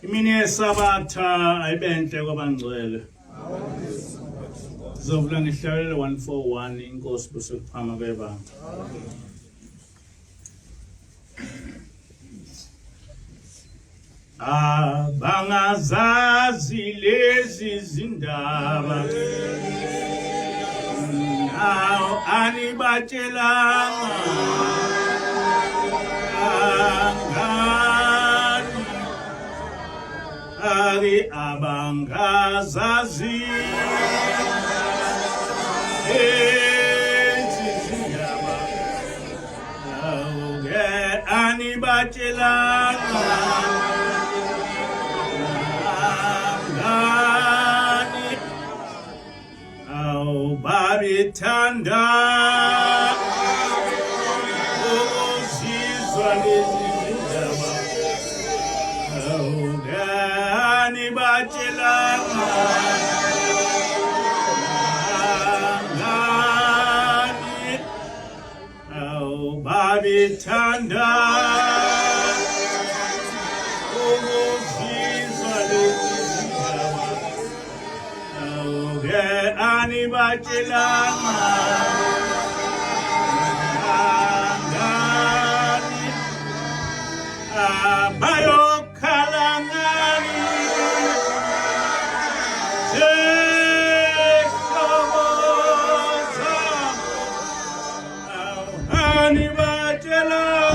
Imini yesabatha ayibenhle kwabangcwele. Sizovula ngihlawulele 141 inkosi bese kuphama kwebandla. Bangazazi lezi zindaba anibatshelanga angani ari abangazazi lezi zindaba anibatshelanga babethanda ukuzizwa lezi zindaba awungani batshelanga angani babethanda ukuzizwa lezi zindaba ani batshelanga angani bayokhalangani zehloboza ani batshelanga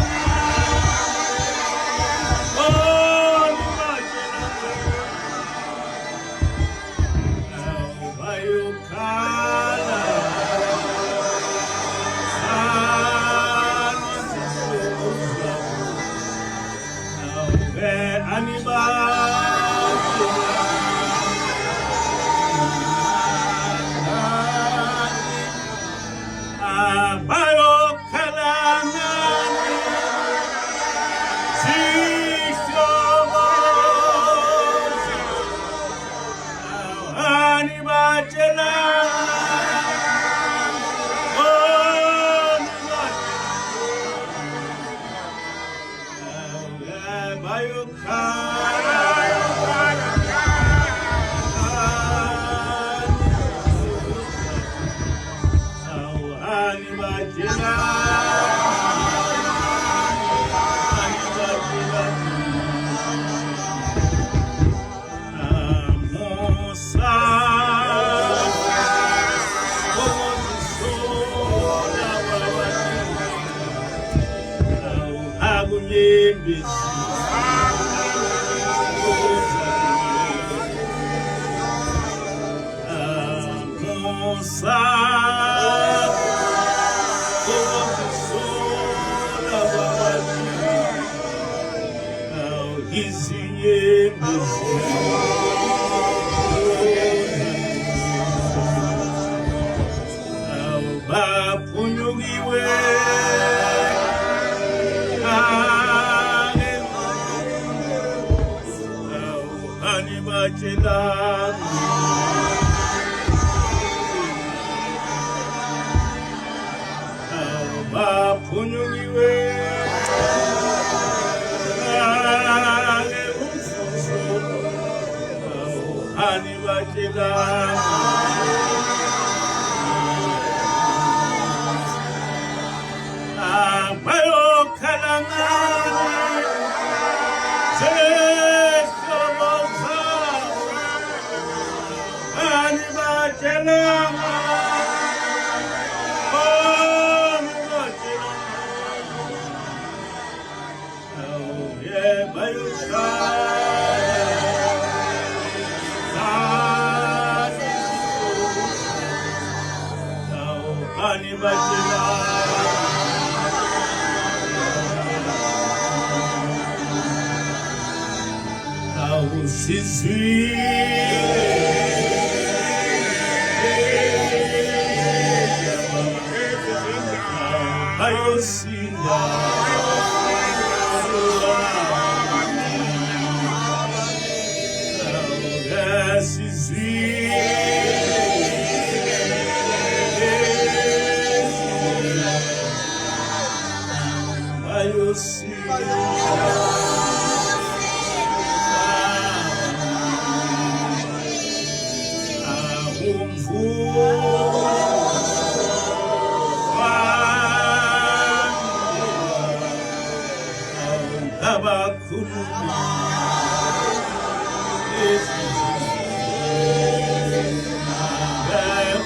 abakhulumi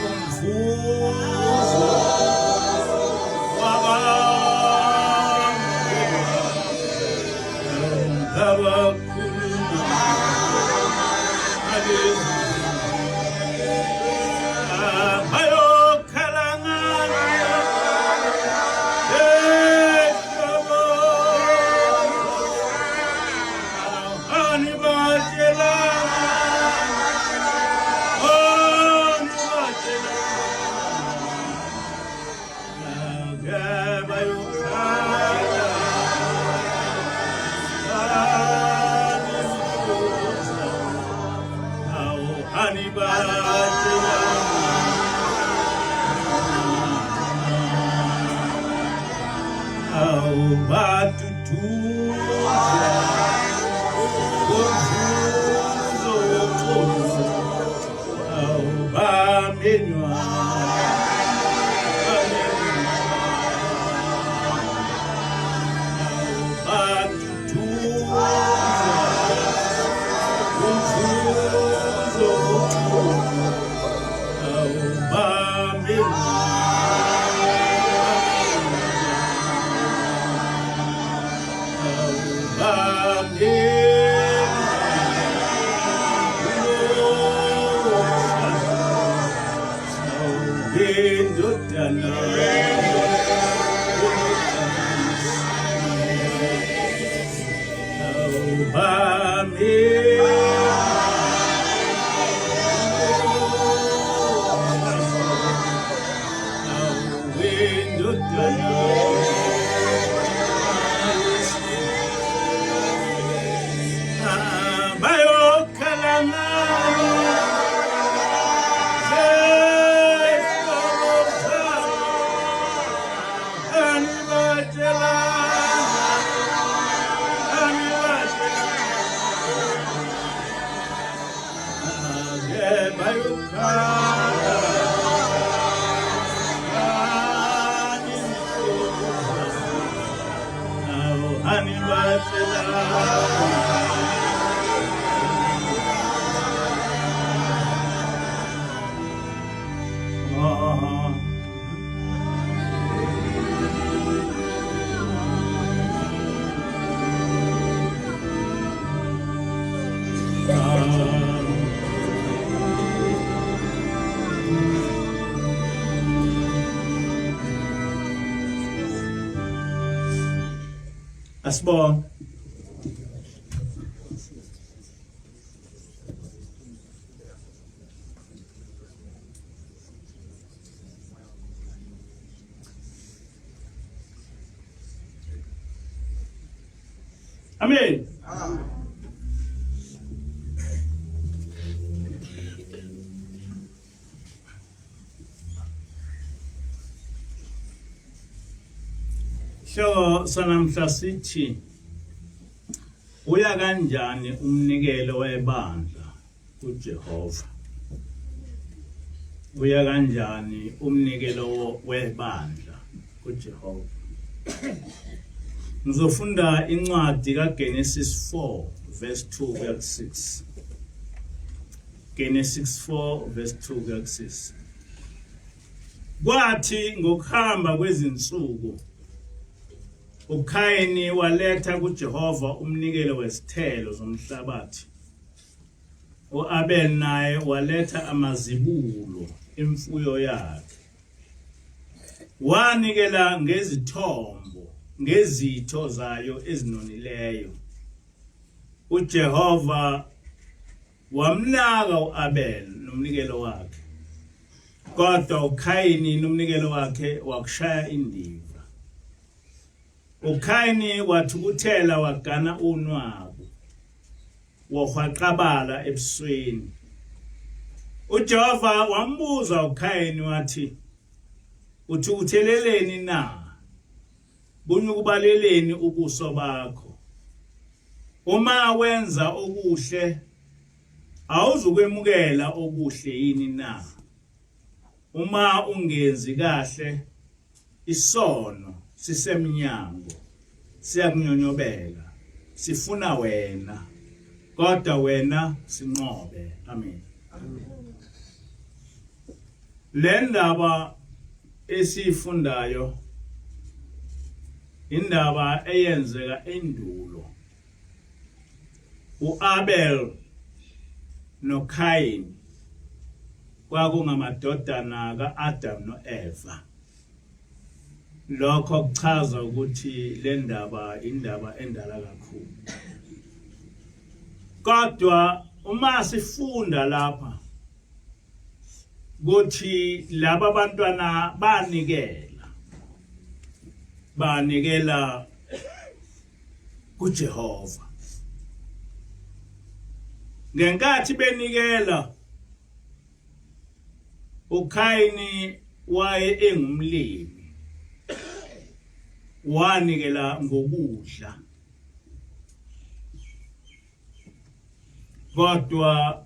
umvuzo Asbon. Amen. So sanamhla sithi uya kanjani umnikelo webandla kuJehova? Uya kanjani umnikelo webandla kuJehova? Ngizofunda incwadi kaGenesis 4 verse 2 kuya ku6. Genesis 4 verse 2 kuya ku6. Kwathi ngokuhamba kwezinsuku uKayini waletha kuJehova umnikelo wesithelo zomhlabathi. uAbel naye waletha amazibulo imfuyo yakhe. Wanikela ngezithombo ngezitho zayo ezinonileyo. uJehova wamnaka uAbel nomnikelo wakhe, kodwa uKayini nomnikelo wakhe wakushaya indiva. uKayini wathukuthela wagana unwabu, wahwaqabala ebusweni. uJehova wambuza uKayini wathi, uthukutheleleni na? Bunyukubaleleni ubuso bakho? Uma wenza okuhle, awuzukwemukela okuhle yini na? Uma ungenzi kahle, isono sisemnyango siyakunyonyobela. sifuna wena kodwa wena sinqobe amen le ndaba esifundayo indaba eyenzeka endulo uAbel noKain kwakungamadodana kaAdam noEva lokho kuchaza ukuthi le ndaba indaba endala kakhulu kodwa uma sifunda lapha ukuthi laba abantwana banikela kuJehova ngenkathi benikela uKayini waye engumlimi wanikela ngokudla kodwa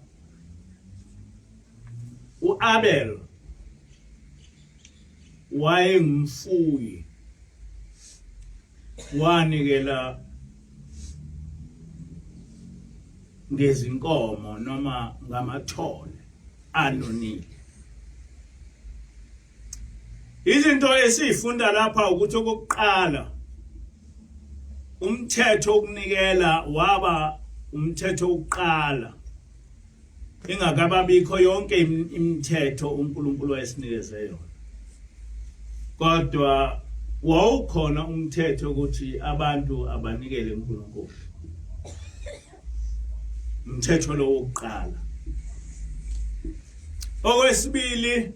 uAbel wayengumfuyi wanikela ngezinkomo noma ngamathole anonile izinto esifunda lapha ukuthi okokuqala umthetho wokunikela waba umthetho wokuqala ingakababikho yonke imithetho uNkulunkulu ayesinikeze yona kodwa wawukhona umthetho ukuthi abantu abanikele uNkulunkulu umthetho lo wokuqala okwesibili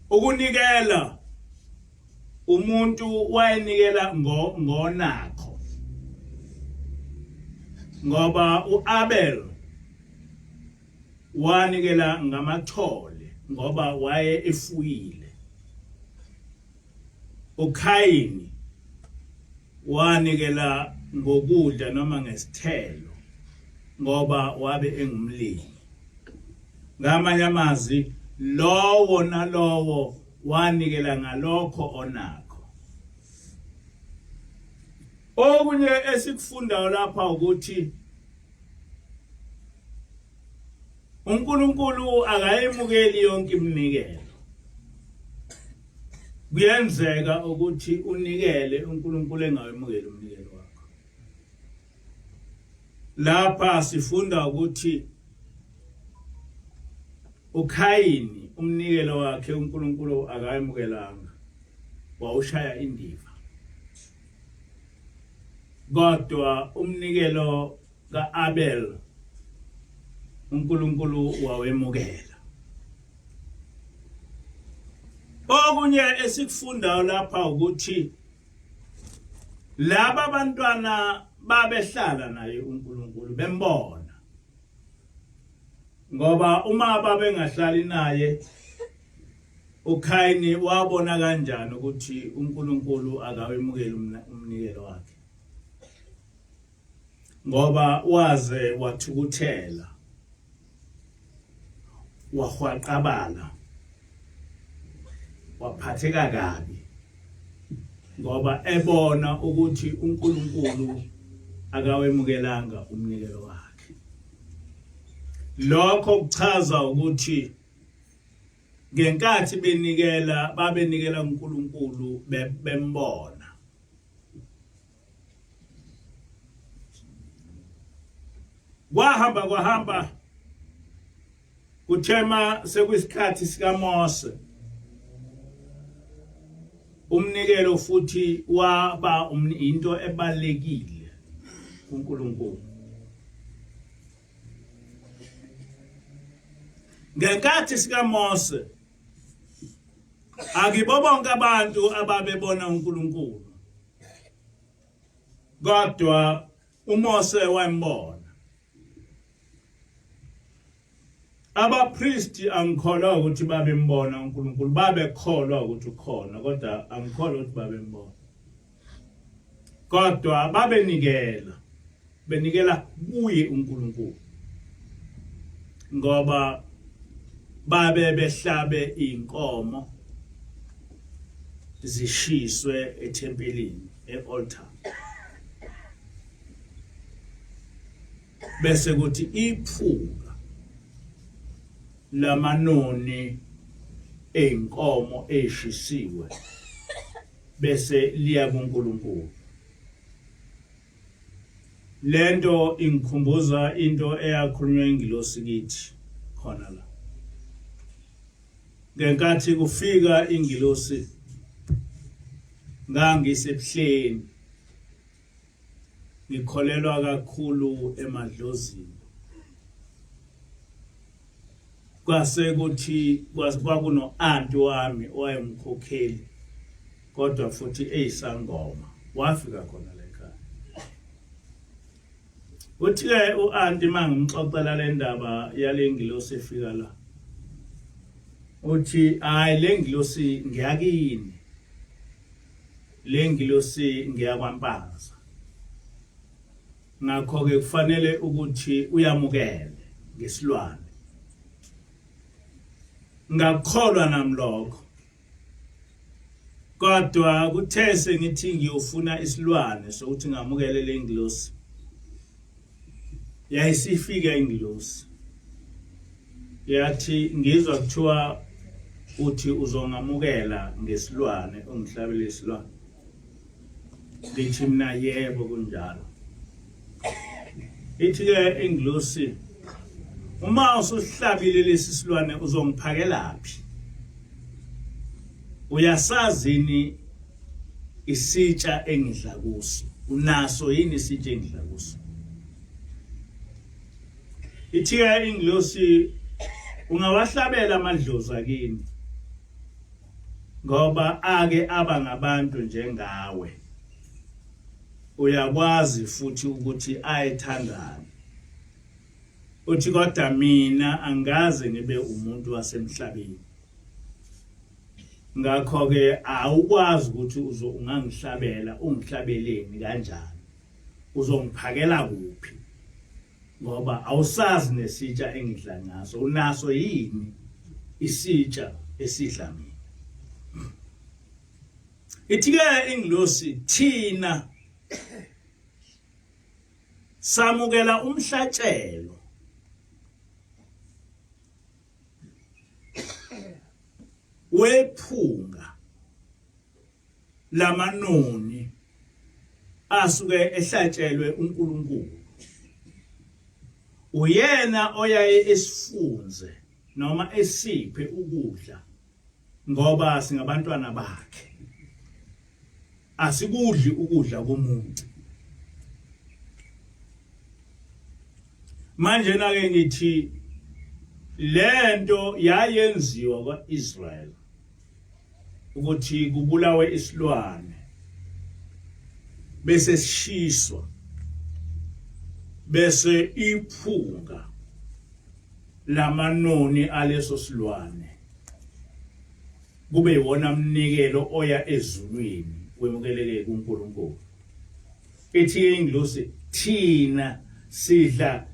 ukunikela umuntu wayenikela ngonakho ngoba uAbel wanikela ngamathole ngoba waye efuyile uKayini wanikela ngokudla noma ngesithelo ngoba wabe engumlimi ngamanye amazwi lowo nalowo wanikela ngalokho onakho okunye esikufundayo lapha ukuthi uNkulunkulu akayemukeli yonke iminikelo kuyenzeka ukuthi unikele uNkulunkulu engawemukeli umnikelo wakho lapha sifunda ukuthi uKayini umnikelo wakhe uNkulunkulu akayemukelanga wawushaya indiva kodwa umnikelo kaAbel uNkulunkulu wawemukela okunye esikufundayo lapha ukuthi laba abantwana babehlala naye uNkulunkulu bembona ngoba uma babengahlali naye uKayini wabona kanjani ukuthi uNkulunkulu akawemukeli umnikelo wakhe ngoba waze wathukuthela wahwaqabala waphatheka kabi ngoba ebona ukuthi uNkulunkulu akawemukelanga umnikelo wakhe lokho kuchaza ukuthi ngenkathi babenikela uNkulunkulu bembona kwahamba kuthema sekuyisikhathi sikaMose umnikelo futhi waba into ebalekile kuNkulunkulu ngenkathi sikaMose akibo bonke abantu ababebona uNkulunkulu kodwa uMose wayembona abapristi angikholwa ukuthi babembona uNkulunkulu babekholwa ukuthi ukhona kodwa angikholwa ukuthi babembona kodwa benikela kuye uNkulunkulu ngoba behlabe inkomo zishiswe ethempelini e-altar bese kuthi iphunga lamanoni einkomo eshisiwe bese liya kuNkulunkulu. Lento ingikhumbuza into eyakhulunywa ingilosi kithi khona la. Ngenkathi kufika ingilosi ngangisebuhleni ngikholelwa kakhulu emadlozini. Kwase kuthi kwakuno anti wami owayemkhokheli kodwa futhi eyisangoma wafika khona la ekhaya. Uthi ke uanti mangimxoxela le ndaba yale ngilosi efika la. Uthi hayi le ngilosi ngiyakini. Le ngilosi ngiyakwampaza. Ngakho ke kufanele ukuthi uyamukele ngesilwane. Ngakholwa namlokho. Kodwa kuthe sengithi ngiyofuna isilwane sokuthi ngamukele le ngilosi. Yayisifika ingilosi. Yathi ngizwa kuthiwa uthi uzongamukela ngesilwane ungihlabele isilwane. Lithi mina yebo kunjalo. Ithi ke ingilosi uma usuhlabile lesi silwane uzongiphakelaphi? Uyasazini isitsha engidla kuso? Unaso yini isitsha engidla kuso? Ithi ke ingilosi ungawahlabela amadlozi akini ngoba ake abangabantu njengawe. Uyakwazi futhi ukuthi ayithandana. Uthi kodwa mina angaze ngibe umuntu wasemhlabeni. Ngakho ke awukwazi ukuthi ungangihlabela ungihlabeleni kanjani. Uzongiphakela kuphi? Ngoba awusazi nesitsha engidla ngaso. Unaso yini isitsha esidla mina? Ithi ke ingilosi thina samukela umhlatshelo wephunga lamanoni asuke ehlatshelwe uNkulunkulu. Uyena oyaye esifunze noma esiphe ukudla ngoba singabantwana bakhe. Asikudli ukudla komuntu. Manje nake ngithi lento yayenziwa kwaIsrael ukuthi kubulawe isilwane bese sishiswa bese iphunga lamanoni aleso silwane kube yiwona mnikelo oya ezulwini wemukeleke kuNkulunkulu. Ethi ingilosi thina sidla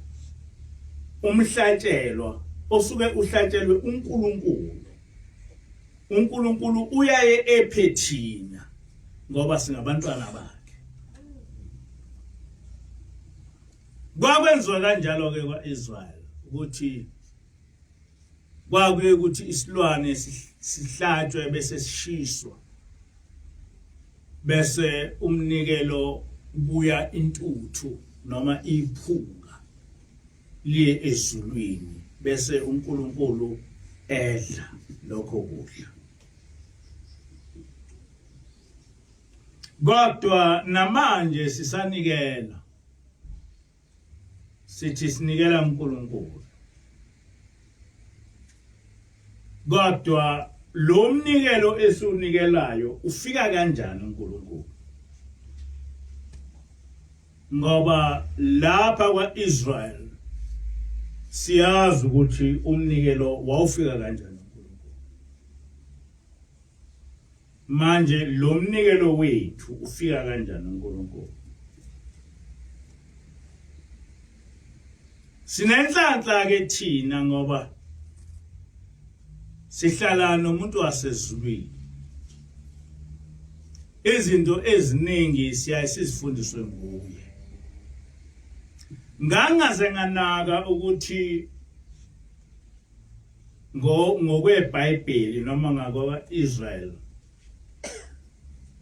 umhlatshelwa osuke uhlatshelwe uNkulunkulu. uNkulunkulu uyaye ephethina ngoba singabantwana bakhe. Kwakwenziwa kanjalo ke kwaIsrael ukuthi kwakuye ukuthi isilwane sihlatshwe bese sishiswa bese umnikelo buya intuthu noma iphunga liye ezulwini bese uNkulunkulu edla lokho kudla. Kodwa namanje sisanikela sithi sinikela uNkulunkulu. Kodwa lo mnikelo esiunikelayo ufika kanjani uNkulunkulu? Ngoba lapha kwaIsrael siyazi ukuthi umnikelo wawufika kanjani uNkulunkulu. Manje lo mnikelo wethu ufika kanjani uNkulunkulu? Sinenhlanhla ke thina ngoba sihlala nomuntu wasezulwini. izinto eziningi siyayisifundiswe nguye. Ngangaze nganaka ukuthi ngokweBhayibheli noma ngakwa Israel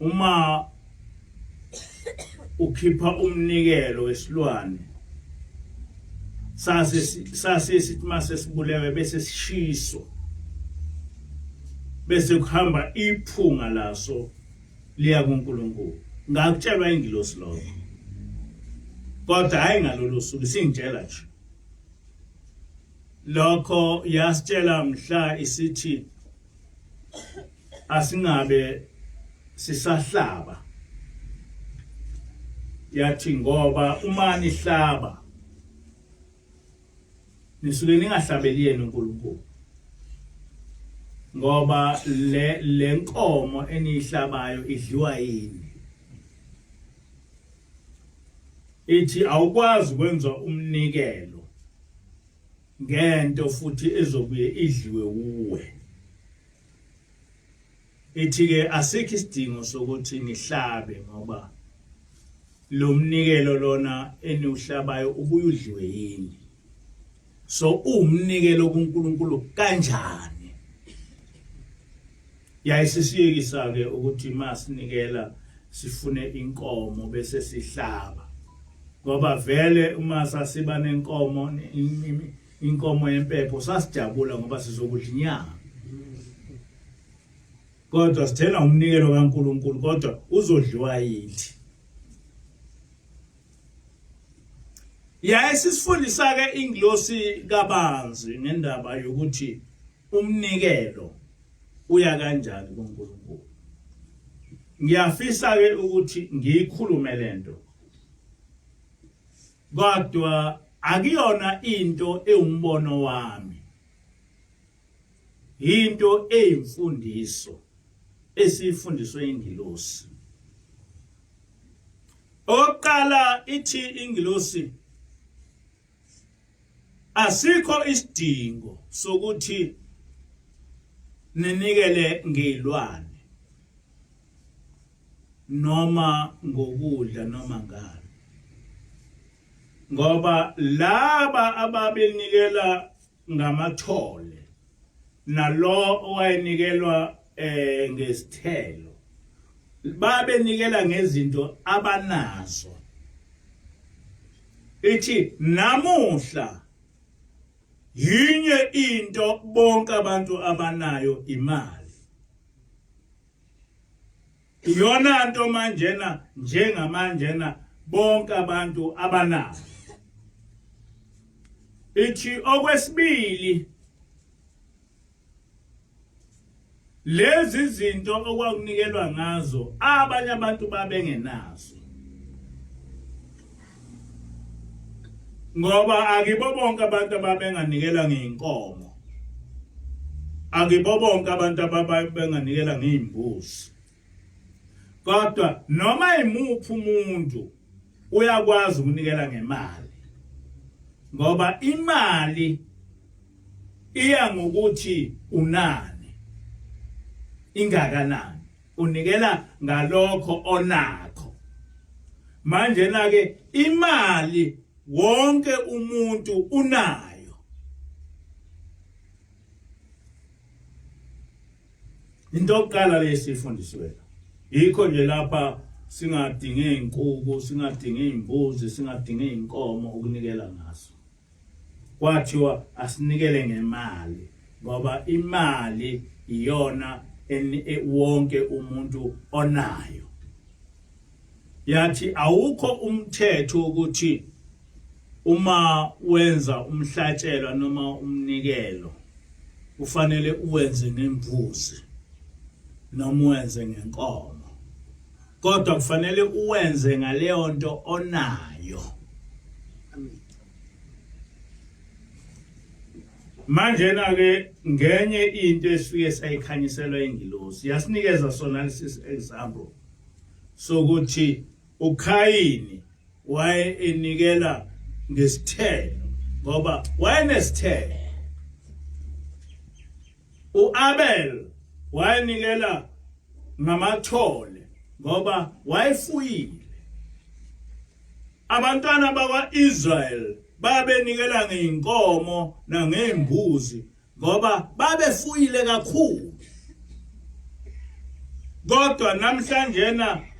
uma ukhipha umnikelo wesilwane sase sithi mase sibulewe bese sishiso bese kuhamba iphunga laso liya kuNkulunkulu. Ngakutshelwa ingilosi lokho, kodwa hayi ngalolu suku singitshela nje lokho. Yasitshela mhla isithi asingabe sisahlaba, yathi ngoba uma nihlaba nisuke ningahlabeli yena uNkulunkulu, ngoba le nkomo enihlabayo idliwa yini. Ithi awukwazi ukwenza umnikelo ngento futhi ezobuye idliwe uwe. Ithi ke asikho isidingo sokuthi nihlabe ngoba lo mnikelo lona eniuhlabayo ubuye udliwe yini. So umnikelo kuNkulunkulu kanjani? Yayisisiyekisa ke ukuthi masinikela sifune inkomo bese sihlaba, ngoba vele uma sasiba nenkomo inkomo yempepho sasijabula ngoba sizokudla inyama. Kodwa sithena umnikelo kaNkulunkulu, kodwa uzodliwa yithi. Yayisifundisa ke ingilosi kabanzi ngendaba yokuthi umnikelo uya kanjani kuNkulunkulu. Ngiyafisa ke ukuthi ngiyikhulume lento, kodwa akuyona into ewumbono wami, into eyimfundiso esifundiswe ingilosi. Oqala ithi ingilosi asikho isidingo sokuthi ninikele ngezilwane noma ngokudla noma ngani, ngoba laba ababenikela ngamathole nalo owayenikelwa ngesithelo babenikela ngezinto abanazo. Ithi namuhla yinye into bonke abantu abanayo imali. Iyona nto manjena njengamanjena bonke abantu abanayo. Ithi okwesibili lezi zinto okwakunikelwa ngazo abanye abantu babengenazo, ngoba akibo bonke abantu ababenganikela ngeinkomo, akibo bonke abantu ababenganikela ngeimbuzi. Kodwa noma imuphi umuntu uyakwazi ukunikela ngemali, ngoba imali iya ngokuthi unani, ingakanani, unikela ngalokho onakho. Manje na ke imali wonke umuntu unayo. Into yokuqala lesifundisiwe yikho nje lapha singadinge inkukhu, singadinge imbuzi, singadinge inkomo ukunikela ngaso. Kwathiwa asinikele ngemali, ngoba imali iyona wonke umuntu onayo. Yathi awukho umthetho ukuthi uma wenza umhlatshelo noma umnikelo ufanele uwenze ngembuzi noma uwenze ngenkomo, kodwa kufanele uwenze ngaleyo nto onayo. Manje na ke ngenye into esifike sayikhanyiselwa ingilosi yasinikeza sona lesi example sokuthi uKhayini waye enikela ngesithelo ngoba wayenesithelo. uAbel wayenikela ngamathole ngoba wayefuyile. Abantwana bakwa-Israel babenikela ngeinkomo nangezimbuzi ngoba babefuyile kakhulu. Kodwa namhlanje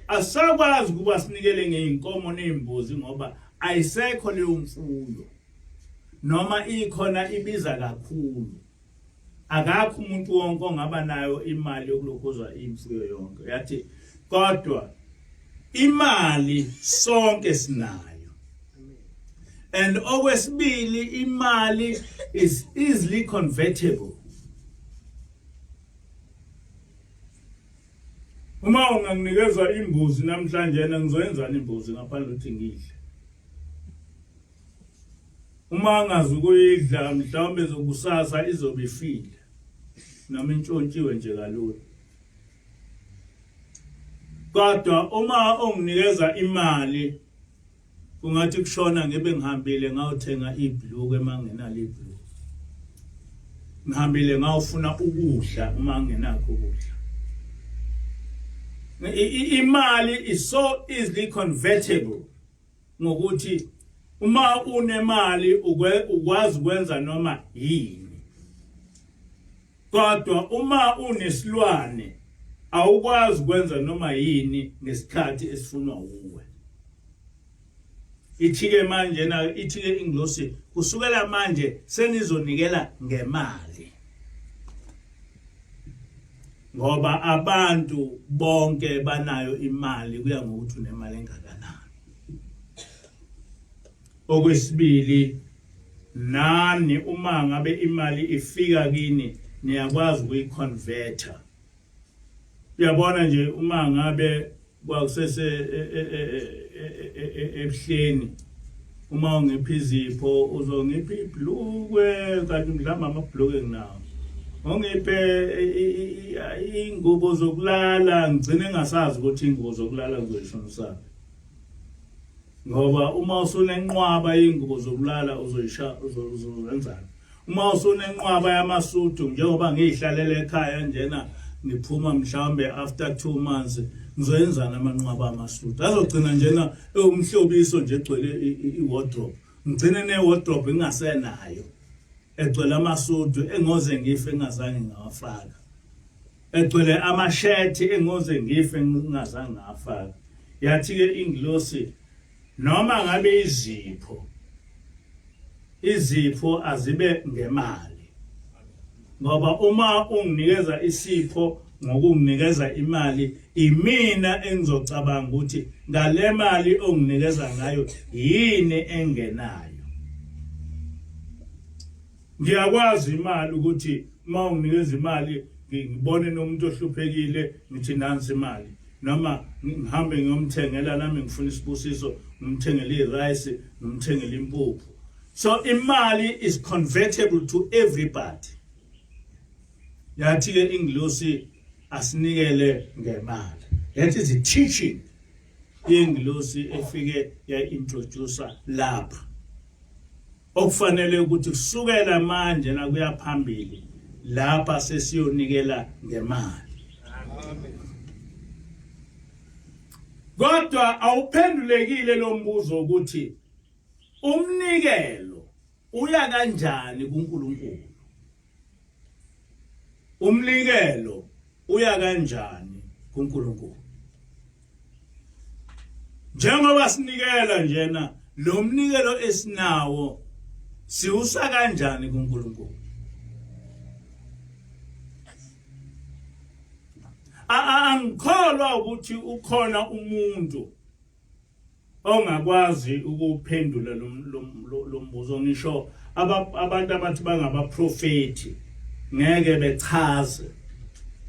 asakwazi ukuba sinikele ngeinkomo nezimbuzi ngoba ayisekho leyo mfuyo. Noma ikhona ibiza kakhulu. Akakho umuntu wonke ongaba nayo imali yokulokuzwa imfuyo yonke. Yathi kodwa imali sonke sinayo. And okwesibili imali is easily convertible. Uma unganginikeza imbuzi namhlanje ngizoyenzana imbuzi ngaphandle ukuthi ngidle. Uma ngazi ukuyidla mhlawumbe zokusasa izobe ifile. Noma intshontshiwe nje kalula. Kodwa uma unginikeza imali kungathi kushona ngibe ngihambile ngawuthenga ibhluku emangenalo ibhluku. Ngihambile ngawufuna ukudla uma ngingenakho ukudla. Imali is so easily convertible ngokuthi uma unemali ukwazi ukwenza noma yini. Kodwa uma unesilwane awukwazi ukwenza noma yini ngesikhathi esifunwa uwe. Ithi-ke manje ithi-ke inglosi kusukela manje senizonikela ngemali. Ngoba abantu bonke banayo imali kuya ngokuthi unemali engakanani. Okwesibili nani uma ngabe imali ifika kini niyakwazi ukuyiconverta. Uyabona nje uma ngabe kwakusese ebuhleni uma ungipha izipho uzongipha ibhlukwe kanti mhlamba amabhlukwe nginawo. Ongiphe ingubo zokulala ngicine ngasazi ukuthi ingubo zokulala ngizoyishonisa. Ngoba uma usunenqwaba ingubo zokulala uzozenzana. Uma usunenqwaba yamasudu njengoba ngihlalele ekhaya njena ngiphuma mhlawumbe after 2 months ngizoyenzana amanqwaba amasudu. Azogcina njena umhlobiso nje egcwele iwardrobe. Ngicine newardrobe engasenayo. Egcwele amasudu engoze ngife engazange ngawafaka. Egcwele amashethi engoze ngife engazange ngawafaka. Yathi-ke inglosi noma ngabe izipho azibe ngemali. Ngoba uma unginikeza isipho ngokunginikeza imali imina engizocabanga ukuthi ngale mali onginikeza ngayo yini engenayo. Ngiyakwazi imali ukuthi uma unginikeza imali ngibone nomuntu ohluphekile ngithi nansi imali. Noma ngihambe ngiyomthengela nami ngifuna isibusiso ngimthengele irice ngimthengele impuphu. So imali is convertible to everybody. Yathi-ke inglosi asinikele ngemali. That is the teaching inglosi efike ya-introduce lapha. Okufanele ukuthi kusukela manje nakuya phambili lapha sesiyonikela ngemali. Amen. Kodwa awuphendulekile lo mbuzo ukuthi umnikelo uya kanjani kuNkulunkulu? Umnikelo uya kanjani kuNkulunkulu? Njengoba sinikela njena lo mnikelo esinawo siusa kanjani kuNkulunkulu? Angikholwa ukuthi ukhona umuntu ongakwazi ukuphendula lo mbuzo. Ngisho abantu abathi bangabaprofeti ngeke bechaze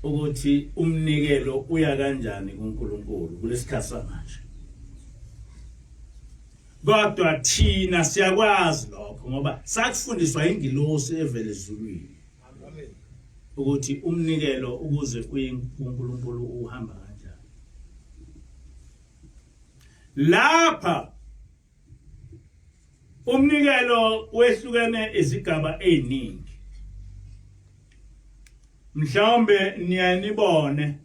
ukuthi umnikelo uya kanjani kuNkulunkulu kulesikhathi samanje. Kodwa thina siyakwazi lokho ngoba sakufundiswa ingilosi evele ezulwini. Amen. Ukuthi umnikelo ukuze kuNkulunkulu uhamba kanjani. Lapha umnikelo wehlukene izigaba eziningi. Mhlawumbe niyanibone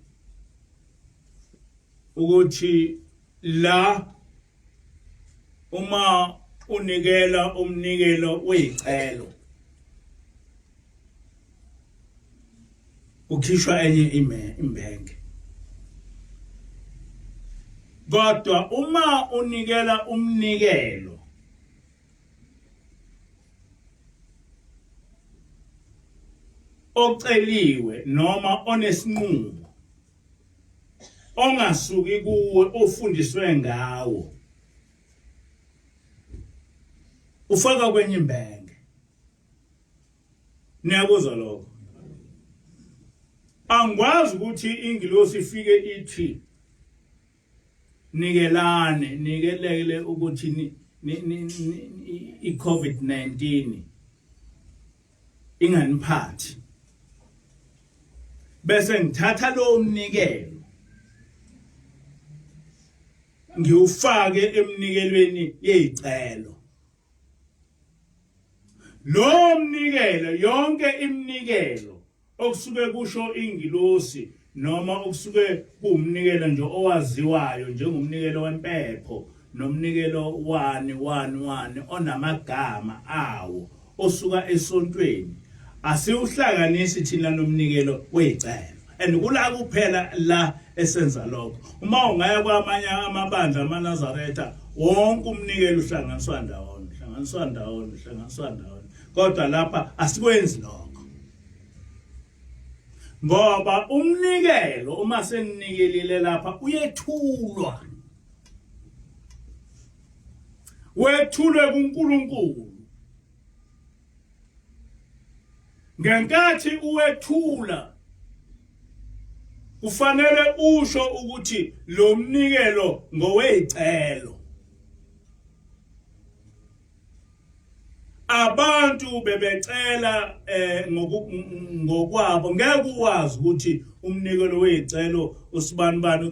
ukuthi la uma unikela umnikelo wezicelo ukhishwa enye imbenke. Kodwa uma unikela umnikelo oceliwe noma onesinqumo ongasuki kuwe ofundiswe ngawo ufaka kwenye imbenke. Niyakuzwa lokho? Angikwazi ukuthi ingilosi ifike ithi nikelele ukuthi i-COVID-19 inganiphathi bese ngithatha lo mnikelo ngiwufake emnikelweni yezicelo. Lo mnikelo yonke iminikelo okusuke kusho ingilosi noma okusuke kuumnikelo nje owaziwayo njengomnikelo wempepho nomnikelo 111 onamagama awo osuka esontweni asiuhlanganisi thina nomnikelo wezicelo. And kula kuphela la esenza lokho. Uma ungaya kwamanye amabandla amaNazaretha wonke umnikelo uhlanganiswa ndawonye. Kodwa lapha asikwenzi lokho. Ngoba umnikelo uma seninikelile lapha uyethulwa. Wethulwe kuNkulunkulu. Ngenkathi uwethula kufanele usho ukuthi lo mnikelo ngowezicelo. Abantu bebecela ngokwabo ngeke uwazi ukuthi umnikelo wezicelo usibanibani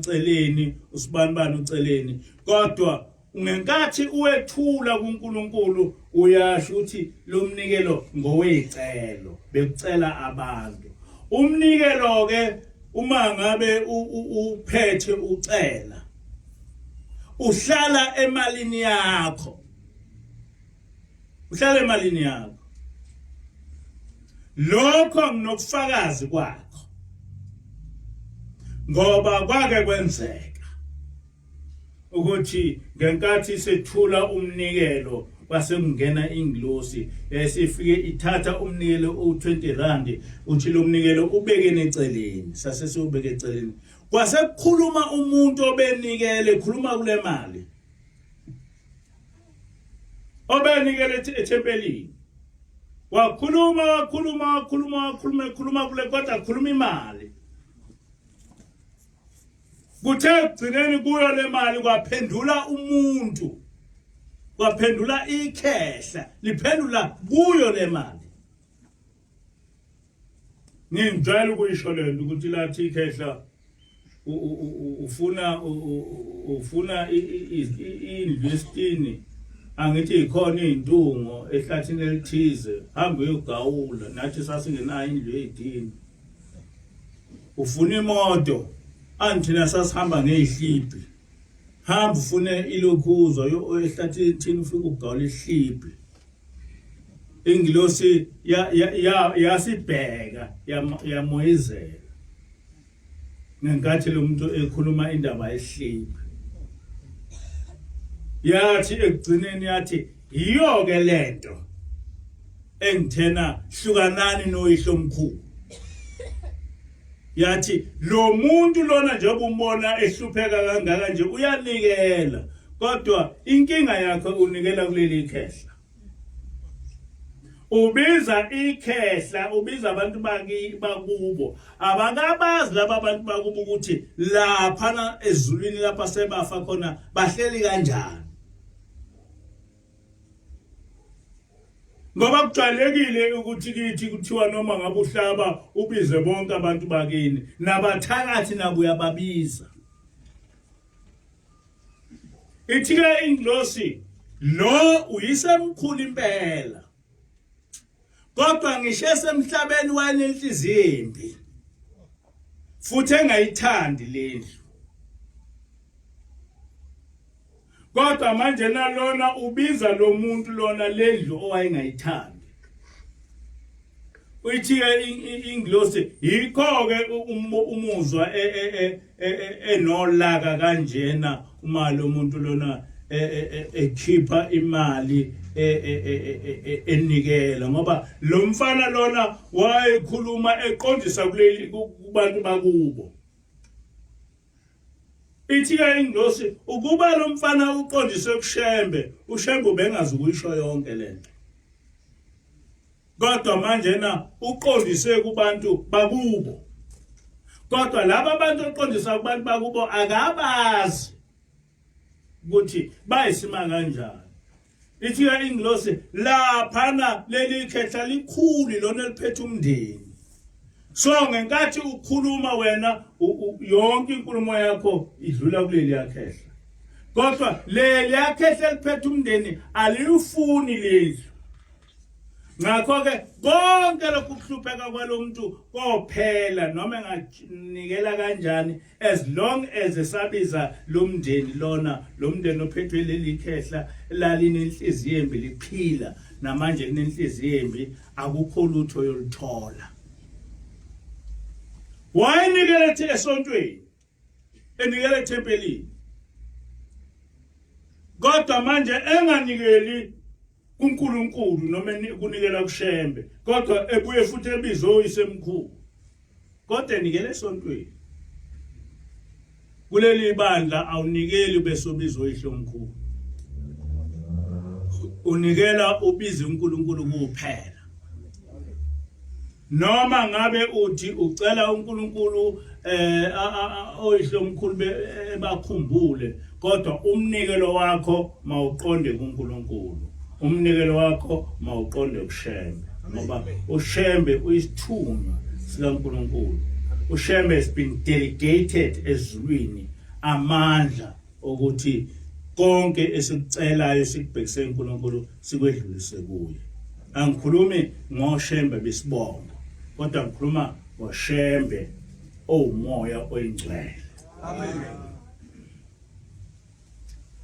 uceleni kodwa ngenkathi uwethula kuNkulunkulu uyasho ukuthi lo mnikelo ngowezicelo bekucela abantu. Umnikelo ke uma ngabe uphethe ucela uhlala emalini yakho. Uhlala emalini yakho. Lokho nginokufakazi kwakho. Ngoba kwake kwenzeka ukuthi ngenkathi sethula umnikelo kwasekungena ingilosi esifike ithatha umnikelo u20 rand uthi lo mnikelo ubeke eceleni sase siubeke eceleni kwasekukhuluma umuntu obenikele ekhuluma kule mali obenikele ethempelini wakhuluma kule kodwa khuluma imali kuthe gcineni kuyo le mali kwaphendula umuntu kwaphendula ikhehla liphendula kuyo le mali. Ngijwayele ukuyisho lento ukuthi lathi ikhehla ufuna investini angithi ikhona izintungo ehlathini elithize hambe uyogawula nathi sasingenayo indlu yedini. Ufuna imoto anthina sasihamba ngezihliphi hamba ufune ilokhuzo ehlathini ufika ugawula isihliphi. Ingilosi yasibheka yamoyizela ngenkathi lo muntu ekhuluma indaba yesihliphi. Yathi ekugcineni yathi yiyo ke lento engithena hlukanani noyihlo omkhulu. Yathi lo muntu lona njengoba umbona ehlupheka kangaka nje uyanikela kodwa inkinga yakhe unikela kuleli ikhehla. Ubiza ikhehla ubiza abantu bakubo abakabazi laba abantu bakubo ukuthi lapha ezulwini lapha sebafa khona bahleli kanjani. Ngoba kujwayelekile ukuthi kithi kuthiwa noma ngabe uhlaba ubize bonke abantu bakini nabathakathi nabo uyababiza. Ithike ingilosi lo uyisemkhulu impela kodwa ngisho esemhlabeni wanenhliziyo embi futhi engayithandi lendlu kodwa manje nalona ubiza lo muntu lona lendlu owayengayithandi. Uyithi ingilosi yikho ke umuzwa enolaka kanjena uma lo muntu lona ekhipha imali enikela ngoba lo mfana lona wayekhuluma eqondisa kuleli kubantu bakubo. Ithi ingilosi ukuba lo mfana uqondise kuShembe, uShembe bengazi ukuyisho yonke lento. Kodwa manje uqondise kubantu bakubo. Kodwa laba abantu oqondisa kubantu bakubo akabazi ukuthi bayisima kanjani. Ithi ingilosi laphana leli khetha likhulu lona eliphethe umndeni. So ngenkathi ukhuluma wena yonke inkulumo yakho idlula kuleli yakhehla. Kodwa leli yakhehla eliphethe umndeni aliyufuni leli. Ngakho ke konke lokhu kuhlupheka kwalomuntu kophela noma enganikela kanjani as long as esabiza lo mndeni lona lo mndeni ophethwe leli khehla lalini inhliziyo embi liphila namanje kunenhliziyo embi akukho lutho yolithola. Wayenikele esontweni enikele ethempelini kodwa manje enganikeli uNkulunkulu noma kunikela kuShembe kodwa ebuye futhi ebizo oyisemkhulu kodwa enikele esontweni kuleli bandla awunikeli bese ubizo oyihlomkhulu unikela ubize uNkulunkulu kuphela. Noma ngabe uthi ucela uNkulunkulu oyihlomkhulu bakhumbule kodwa umnikelo wakho mawuqonde kuNkulunkulu. Umnikelo wakho mawuqonde kuShembe ngoba uShembe uyisithunywa sikaNkulunkulu. uShembe has been delegated ezulwini amandla ukuthi konke esikucelayo sikubhekise uNkulunkulu sikwedlulise kuye. Angikhulumi ngoShembe besibongo kodwa ngikhuluma ngoShembe owumoya oyingcwele. Amen.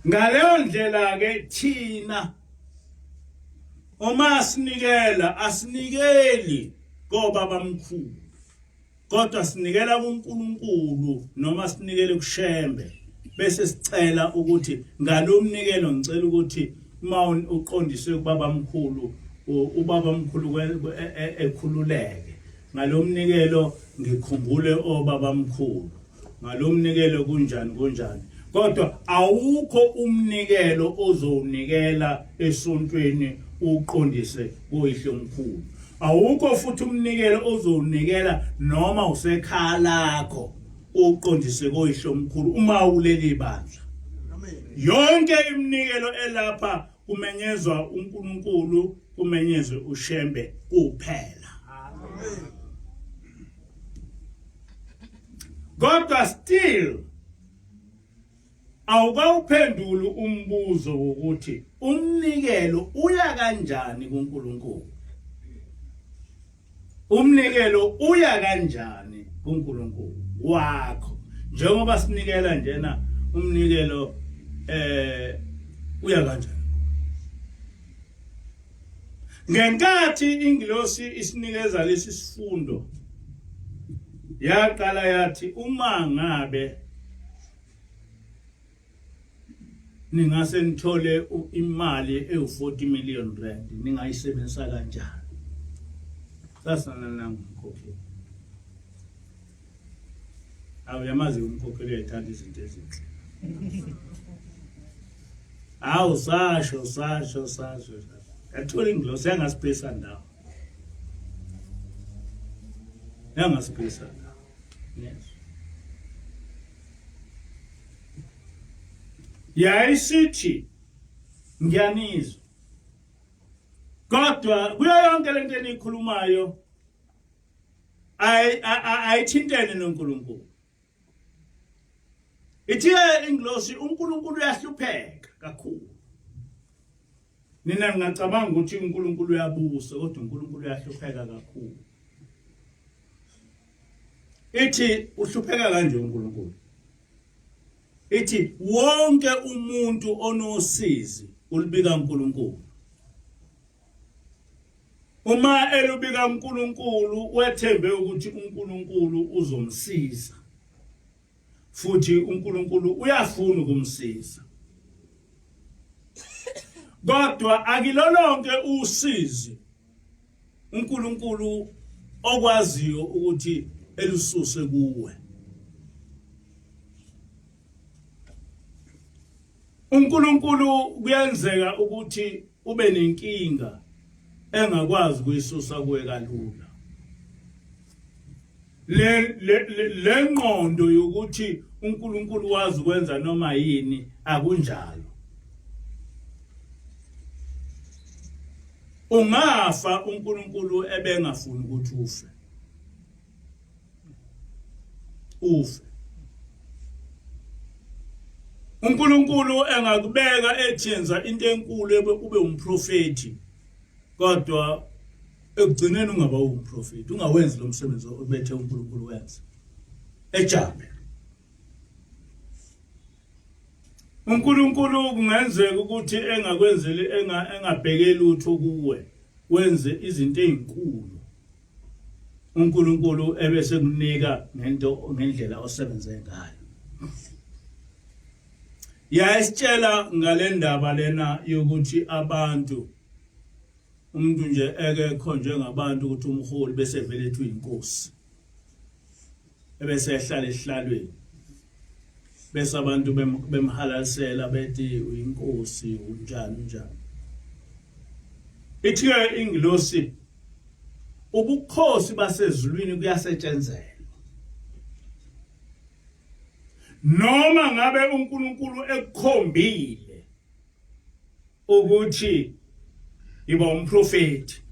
Ngaleyo ndlela ke thina uma sinikela asinikeli kobaba omkhulu kodwa sinikela kuNkulunkulu noma sinikele kuShembe bese sicela ukuthi ngalomnikelo ngicela ukuthi uma uqondise kubaba omkhulu ubaba omkhulu ekhululeke ngalomnikelo ngikhumbule obaba omkhulu ngalomnikelo kunjani kodwa awukho umnikelo ozowunikela esontweni uqondise kuyihlomkhulu. Awukho futhi umnikelo ozowunikela noma usekhaya lakho uqondise kuyihlomkhulu uma uleli bandla. Yonke iminikelo elapha kumenyezwa uNkulunkulu kumenyezwe uShembe kuphela. Amen. Kodwa still awukawuphendula umbuzo ukuthi umnikelo uya kanjani kuNkulunkulu. Umnikelo uya kanjani kuNkulunkulu wakho njengoba sinikela njena umnikelo uya kanjani. Ngenkathi ingilosi isinikeza lesi sifundo yaqala yathi uma ngabe ningase nithole imali ewu40 million rand ningayisebenzisa kanjani. Sasana nangikhokhela awuyamazi umkhokheli uyayithanda izinto ezinhle. Awu sasho athola ingilosi yangasipesa ndawo yangasipesa ndawo. Yes. Yayisithi ngiyanizwa kodwa kuyo yonke lento enikhulumayo ayithintene noNkulunkulu. Ithi ingilosi uNkulunkulu uyahlupheka kakhulu. Nina ngicabanga ukuthi uNkulunkulu uyabusa kodwa uNkulunkulu uyahlupheka kakhulu. Ithi uhlupheka kanje uNkulunkulu. ithi wonke umuntu onosizi ulibika uNkulunkulu. Uma elubika uNkulunkulu wethembe ukuthi uNkulunkulu uzomsiza. Futhi uNkulunkulu uyafuna ukumsiza. Kodwa akilolonke usizi uNkulunkulu okwaziyo ukuthi elususe kuwe. uNkulunkulu kuyenzeka ukuthi ube nenkinga engakwazi ukuyisusa kuwe kalula. Le ngqondo yokuthi uNkulunkulu wazi ukwenza noma yini akunjalo. Ungafa uNkulunkulu ebengafuni ukuthi ufe. uNkulunkulu engakubeka ethi yenza into enkulu ube umprofeti. Kodwa ekugcineni ungaba umprofeti, ungawenzi lo msebenzi obethe uNkulunkulu wenza. Ejabe. uNkulunkulu kungenzeka ukuthi engakwenzeli engabhekeli utho kuwe, wenze izinto ezinkulu. uNkulunkulu ebese kunika ngendlela osebenze ngayo. Yayisitshela ngalendaba lena yokuthi abantu umuntu nje ekekho njengabantu ukuthi umholi bese vele ethi uyinkosi. Ebese ehlala ehlalweni. Bese abantu bemhalalisela bethi uyinkosi unjani. Ithi ingilosi ubukhosi basezulwini kuyasetshenzela. Noma ngabe uNkulunkulu ekukhombile ukuthi iba umprofeti.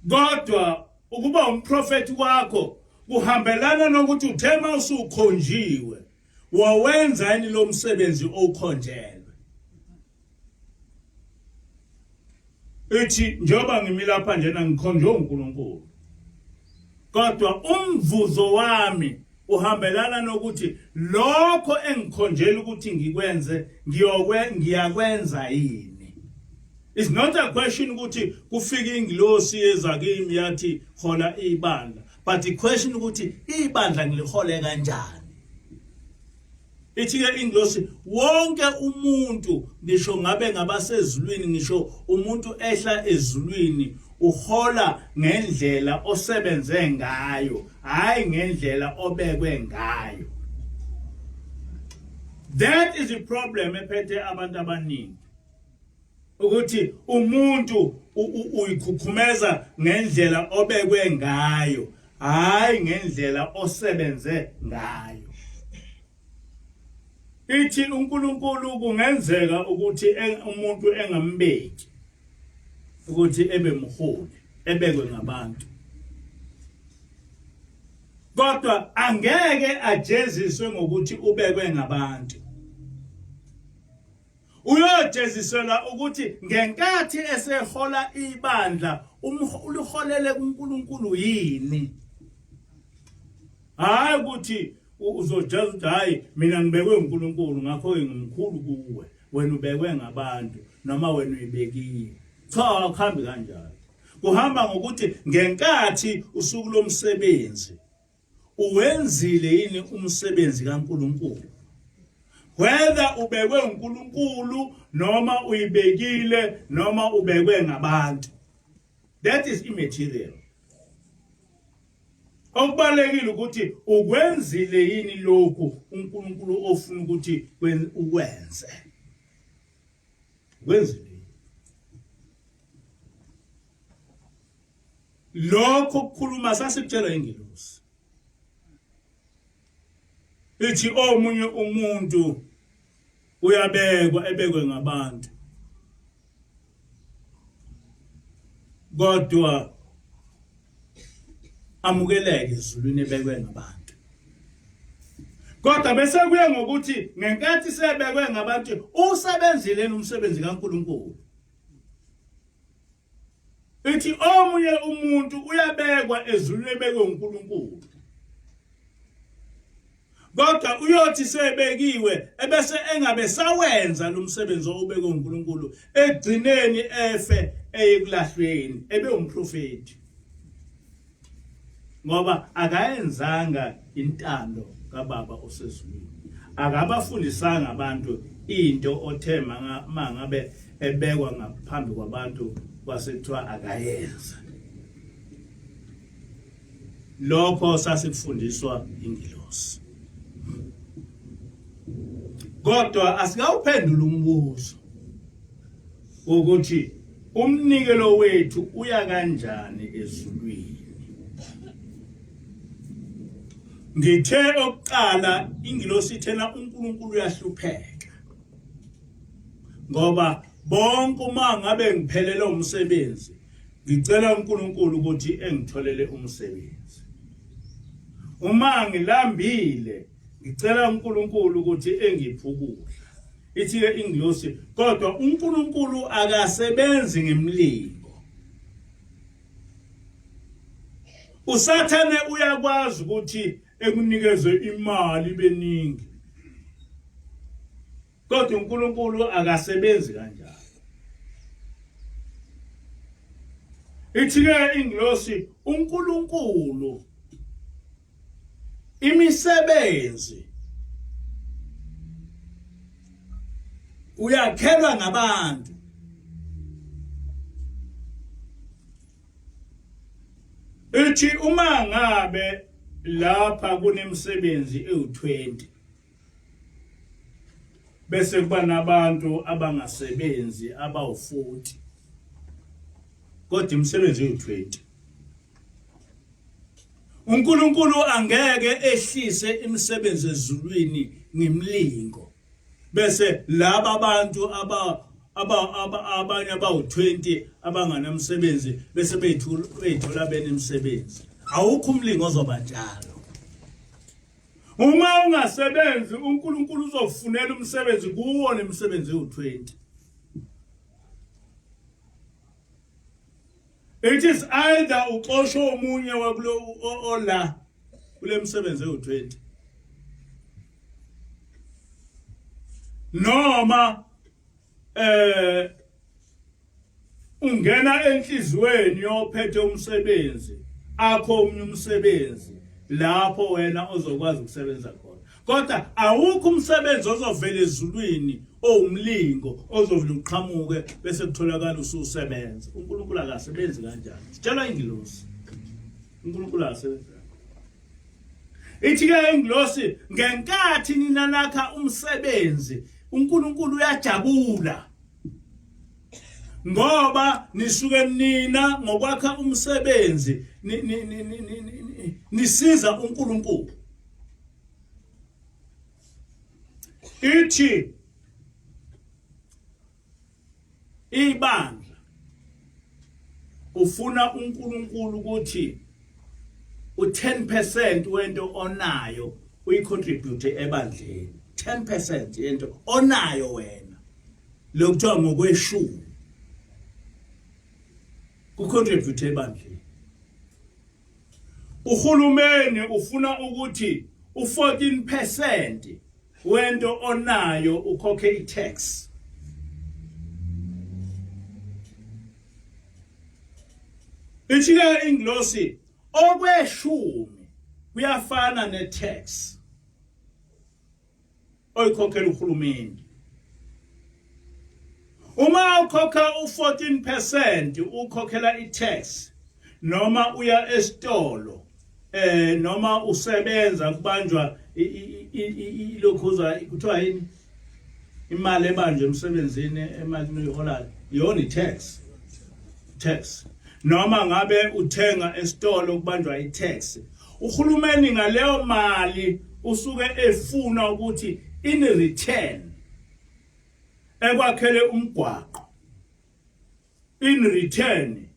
Kodwa ukuba umprofeti wakho kuhambelana nokuthi uthema usukhonjiwe. Wawenza yini lo msebenzi okhonjelwe? Ithi njoba ngimi lapha njena ngikhonjwe uNkulunkulu. Kodwa umvuzo wami uhambelana nokuthi lokho engikhonjela ukuthi ngikwenze ngiyakwenza yini. It's not a question ukuthi kufika ingilosi ezakimi yathi hola ibandla, but the question ukuthi ibandla ngilihole kanjani. Ithi ke ingilosi wonke umuntu ngisho ngabe ngabasezulwini ngisho umuntu ehla ezulwini uhola ngendlela osebenze ngayo, hayi ngendlela obekwe ngayo. That is the problem ephethe abantu abaningi. Ukuthi umuntu uyikhukhumeza ngendlela obekwe ngayo, hayi ngendlela osebenze ngayo. Ithi uNkulunkulu kungenzeka ukuthi umuntu engambeki ukuthi ebe mholi, ebekwe ngabantu. Kodwa angeke ajeziswe ngokuthi ubekwe ngabantu. Uyojezisela ukuthi ngenkathi esehola ibandla uliholele kuNkulunkulu yini. Hayi ukuthi uzojeza ukuthi hayi mina ngibekwe uNkulunkulu ngakho ngimkhulu kuwe, wena ubekwe ngabantu noma wena uyibekiwe. Cha, akuhambi kanjalo. Kuhamba ngokuthi ngenkathi usuku lomsebenzi uwenzile yini umsebenzi kaNkulunkulu. Whether ubekwe uNkulunkulu noma uyibekile noma ubekwe ngabantu. That is immaterial. Okubalekile ukuthi ukwenzile yini lokhu uNkulunkulu ofuna ukuthi ukwenze. Wenzile. Lokho kukhuluma sasikutshelwa ingilosi. Ithi omunye umuntu uyabekwa ebekwe ngabantu. Kodwa amukeleke ezulwini ebekwe ngabantu. Kodwa bese kuye ngokuthi ngenkathi sebekwe ngabantu usebenzile umsebenzi kaNkulunkulu. Ithi omunye umuntu uyabekwa ezulwini ebekwe uNkulunkulu. kodwa uyothi sebekiwe ebese engabe sawenza lo msebenzi obekwe uNkulunkulu egcineni efe eyekulahlweni ebe umprofeti ngoba akayenzanga intando kaBaba osezulwini akabafundisanga abantu into othema mangabe ebekwa ngaphambi kwabantu kwasethiwa akayenza lokho sasikufundiswa ingilosi kodwa asikawuphendula umbuzo ukuthi umnikelo wethu uya kanjani ezulwini ngithe okuqala ingilosi ithena uNkulunkulu uyahlupheka ngoba bonke uma ngabe ngiphelele umsebenzi ngicela uNkulunkulu ukuthi engitholele umsebenzi uma ngilambile ngicela uNkulunkulu ukuthi engiphukule ithi ke ingilosi kodwa uNkulunkulu akasebenzi ngemlingo usathane uyakwazi ukuthi ekunikeze imali beningi kodwa uNkulunkulu akasebenzi kanjalo ithi ke ingilosi uNkulunkulu imisebenzi uyakhelwa ngabantu ithi uma ngabe lapha kunemisebenzi ewu20 bese kuba nabantu abangasebenzi abawu40 kodwa imisebenzi ewu20 uNkulunkulu angeke ehlise imisebenzi ezulwini ngemlingo bese laba abantu abanye abawu20 abanganamsebenzi bese beyithola benemisebenzi awukho umlingo ozoba njalo uma ungasebenzi uNkulunkulu uzofunela umsebenzi kuwo nemisebenzi ewu20 it is either uxosho omunye wakulo ola kule msebenzi ewu20 noma ungena enhlizweni yophethe umsebenzi akho umsebenzi lapho wena ozokwazi ukusebenza khona kodwa awukho umsebenzi ozovela ezulwini owumlingo ozovela uqhamuke bese kutholakala ususebenza uNkulunkulu akasebenzi kanjani sitshela ingilosi uNkulunkulu akasebenzi ithi ke ingilosi ngenkathi nina nakha umsebenzi uNkulunkulu uyajabula ngoba nisuke nina ngokwakha umsebenzi nisiza uNkulunkulu ithi ibandla ufuna uNkulunkulu ukuthi u10% wento onayo uyicontribute ebandleni 10% yento onayo wena lokuthiwa ngokweshumi ucontribute ebandleni uhulumeni ufuna ukuthi u14% wento onayo ukhokhe itax ichika ingilosi okweshumi kuyafana netax oyikhokhela uhulumeni uma ukhokha u14% ukhokhela itax noma uya esitolo noma usebenza kubanjwa ilokhuza kuthiwa yini imali ebanje emsebenzini emalini oyiholayo yona tax noma ngabe uthenga esitolo kubanjwa itax uhulumeni ngaleyo mali usuke efuna ukuthi in return ekwakhele umgwaqo in return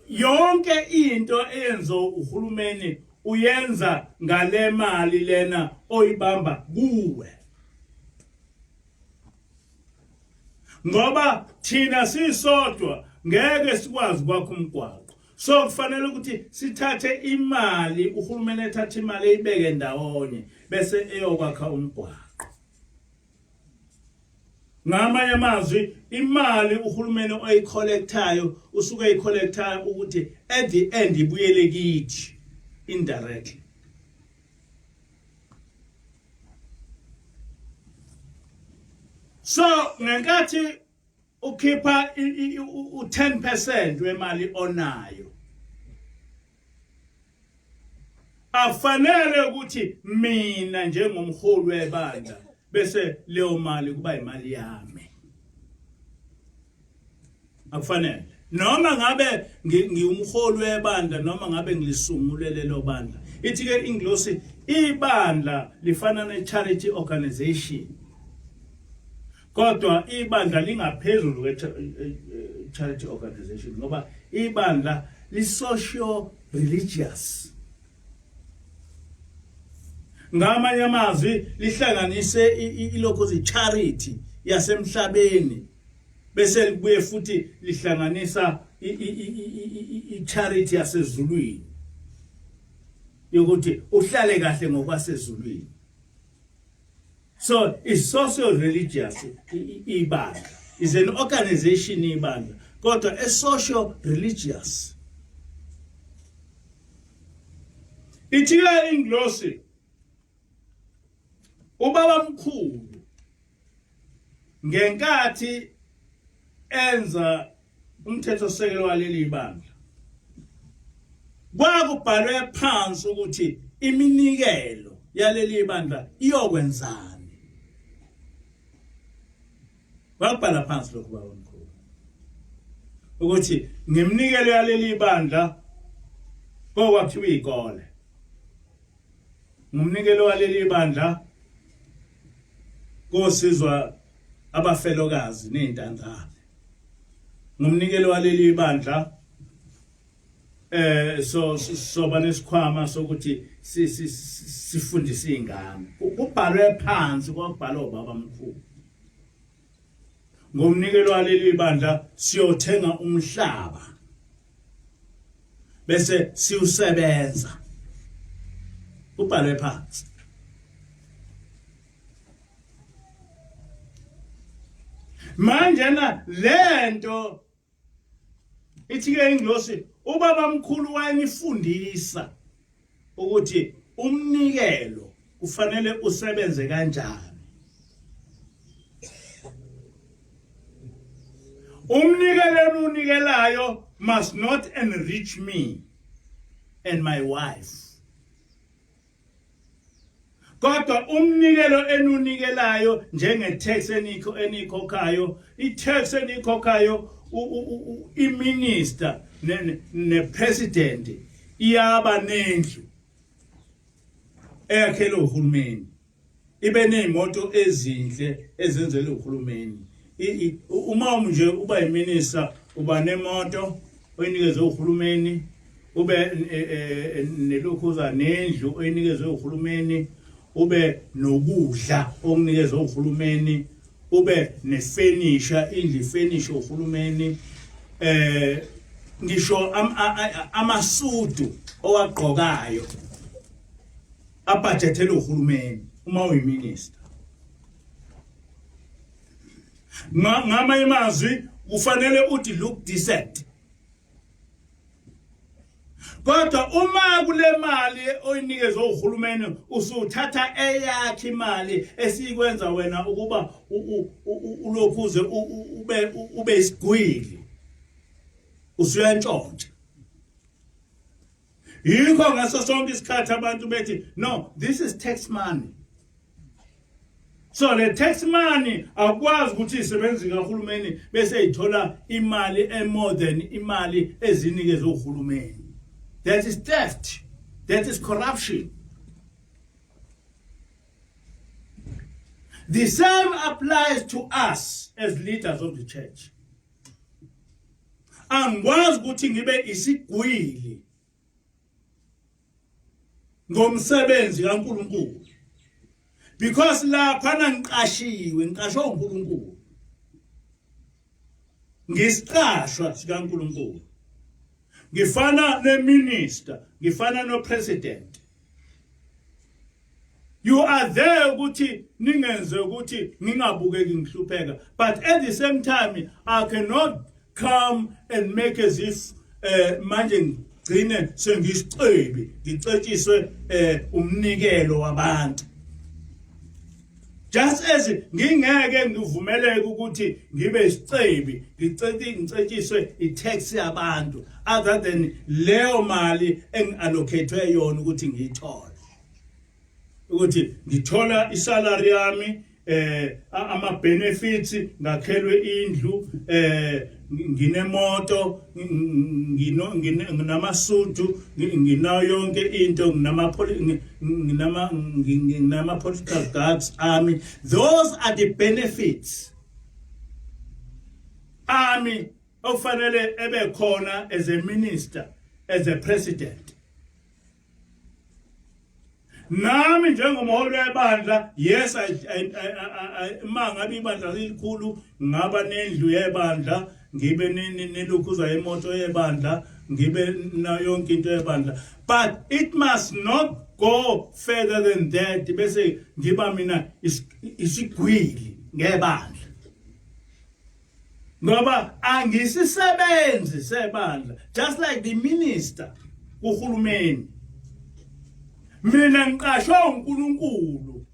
yonke into eyenzo uhulumeni uyenza ngale mali lena oyibamba kuwe ngoba thina sisodwa ngeke sikwazi kwakho umgwaqo So kufanele ukuthi sithathe imali uhulumeni ethathe imali eyibeke ndawonye bese eyokwakha umgwaqo. Ngamanye amazwi imali uhulumeni oyicollectayo usuke eyicollectayo ukuthi at the end ibuyele kithi indirectly. So ngenkathi ukhipha u10% wemali onayo afanele ukuthi mina njengomholi webandla bese leyo mali kuba imali yami. Akufanele noma ngabe ngiyumholi webandla noma ngabe ngilisungulele lo bandla. Ithi ke inglosi ibandla lifana ne-charity organization. Kodwa ibandla lingaphezulu kwe-charity organization ngoba ibandla li-social religious. Ngamanye amazwi lihlanganise ilokho charity yasemhlabeni bese libuye futhi lihlanganisa i-charity yasezulwini yokuthi uhlale kahle ngokwasezulwini. So it's social religious ibandla is an organization ibandla kodwa a social religious. Ithila inglosi ubaba mkhulu ngenkathi enza umthetho sekelo waleli ibandla kwakubhalwe phansi ukuthi iminikelo yaleli ibandla iyokwenzani. Kwakubhala phansi lokho baba mkhulu ukuthi ngeminikelo yaleli ibandla kokwakuthiwa izikole. Ngumnikelo waleli ibandla kosizwa abafelokazi nezintandane. Ngumnikelo waleli ibandla so banesikhwama sokuthi sifundise izingane. Kubhalwe phansi kwakubhalwa ubaba mkhulu. Ngomnikelo waleli ibandla siyothenga umhlaba bese siusebenza. Kubhalwe phansi. Manje na lento ithi ke inglosi ubaba mkhulu wayenifundisa ukuthi umnikelo kufanele usebenze kanjani. Umnikelo unikelayo must not enrich me and my wife. Kodwa umnikelo enunikelayo njengetax enikhokhayo, itax enikhokhayo iminister nepresident iyaba nendlu eyakhele uhulumeni ibe nezimoto ezinhle ezenzelwe uhulumeni. Uma nje uba yiminister uba nemoto oyinikezwe uhulumeni ube nelokhuza nendlu oyinikezwe uhulumeni ube nokudla okunikezwe uhulumeni ube nefurniture indlu furniture uhulumeni ngisho amasudu owagqokayo abudgethelwe uhulumeni uma uyiminister. Ngamanye amazwi kufanele uthi look decent. Kodwa uma kule mali oyinikezwe uhulumeni usuthatha eyakhe imali esikwenza wena ukuba ulokhuze ube isigwili usuyantshontsha. Yikho ngaso sonke isikhathi abantu bethi no, this is tax money. So the tax money akwazi ukuthi isebenze kahulumeni bese ithola imali more than imali ezinikezwe uhulumeni. That is theft. That is corruption. The same applies to us as leaders of the church. Angikwazi ukuthi ngibe isigwili ngomsebenzi kaNkulunkulu. Because lapha ngiqashwe uNkulunkulu. Ngisqashwa sikaNkulunkulu. ngifana neminister, ngifana no president. You are there ukuthi ningenze ukuthi ngingabukeki ngihlupheka, but at the same time I cannot come and make as if manje ngcine sengisicebi ngicetshiswe umnikelo wabantu. Just as ngingeke ngivumeleke ukuthi ngibe isicebi ngicetshiswe i-tax yabantu other than leyo mali engiallocate yona ukuthi ngiyithole. Ukuthi ngithola isalary yami ama benefits ngakhelwe indlu nginemoto nginamasudu nginayo yonke into nginama political guards army. Those are the benefits army ofanele ebe khona as a minister, as a president. Nami njengomholi webandla, yes, mangabe ibandla likhulu ngaba nendlu yebandla, ngibe nelukhuza imoto yebandla, ngibe na yonke into yebandla, but it must not go further than that. Bese ngiba mina isigwili ngebandla, ngoba angisisebenzi sebandla, just like the minister kuhulumeni. Mina ngiqashwe uNkulunkulu.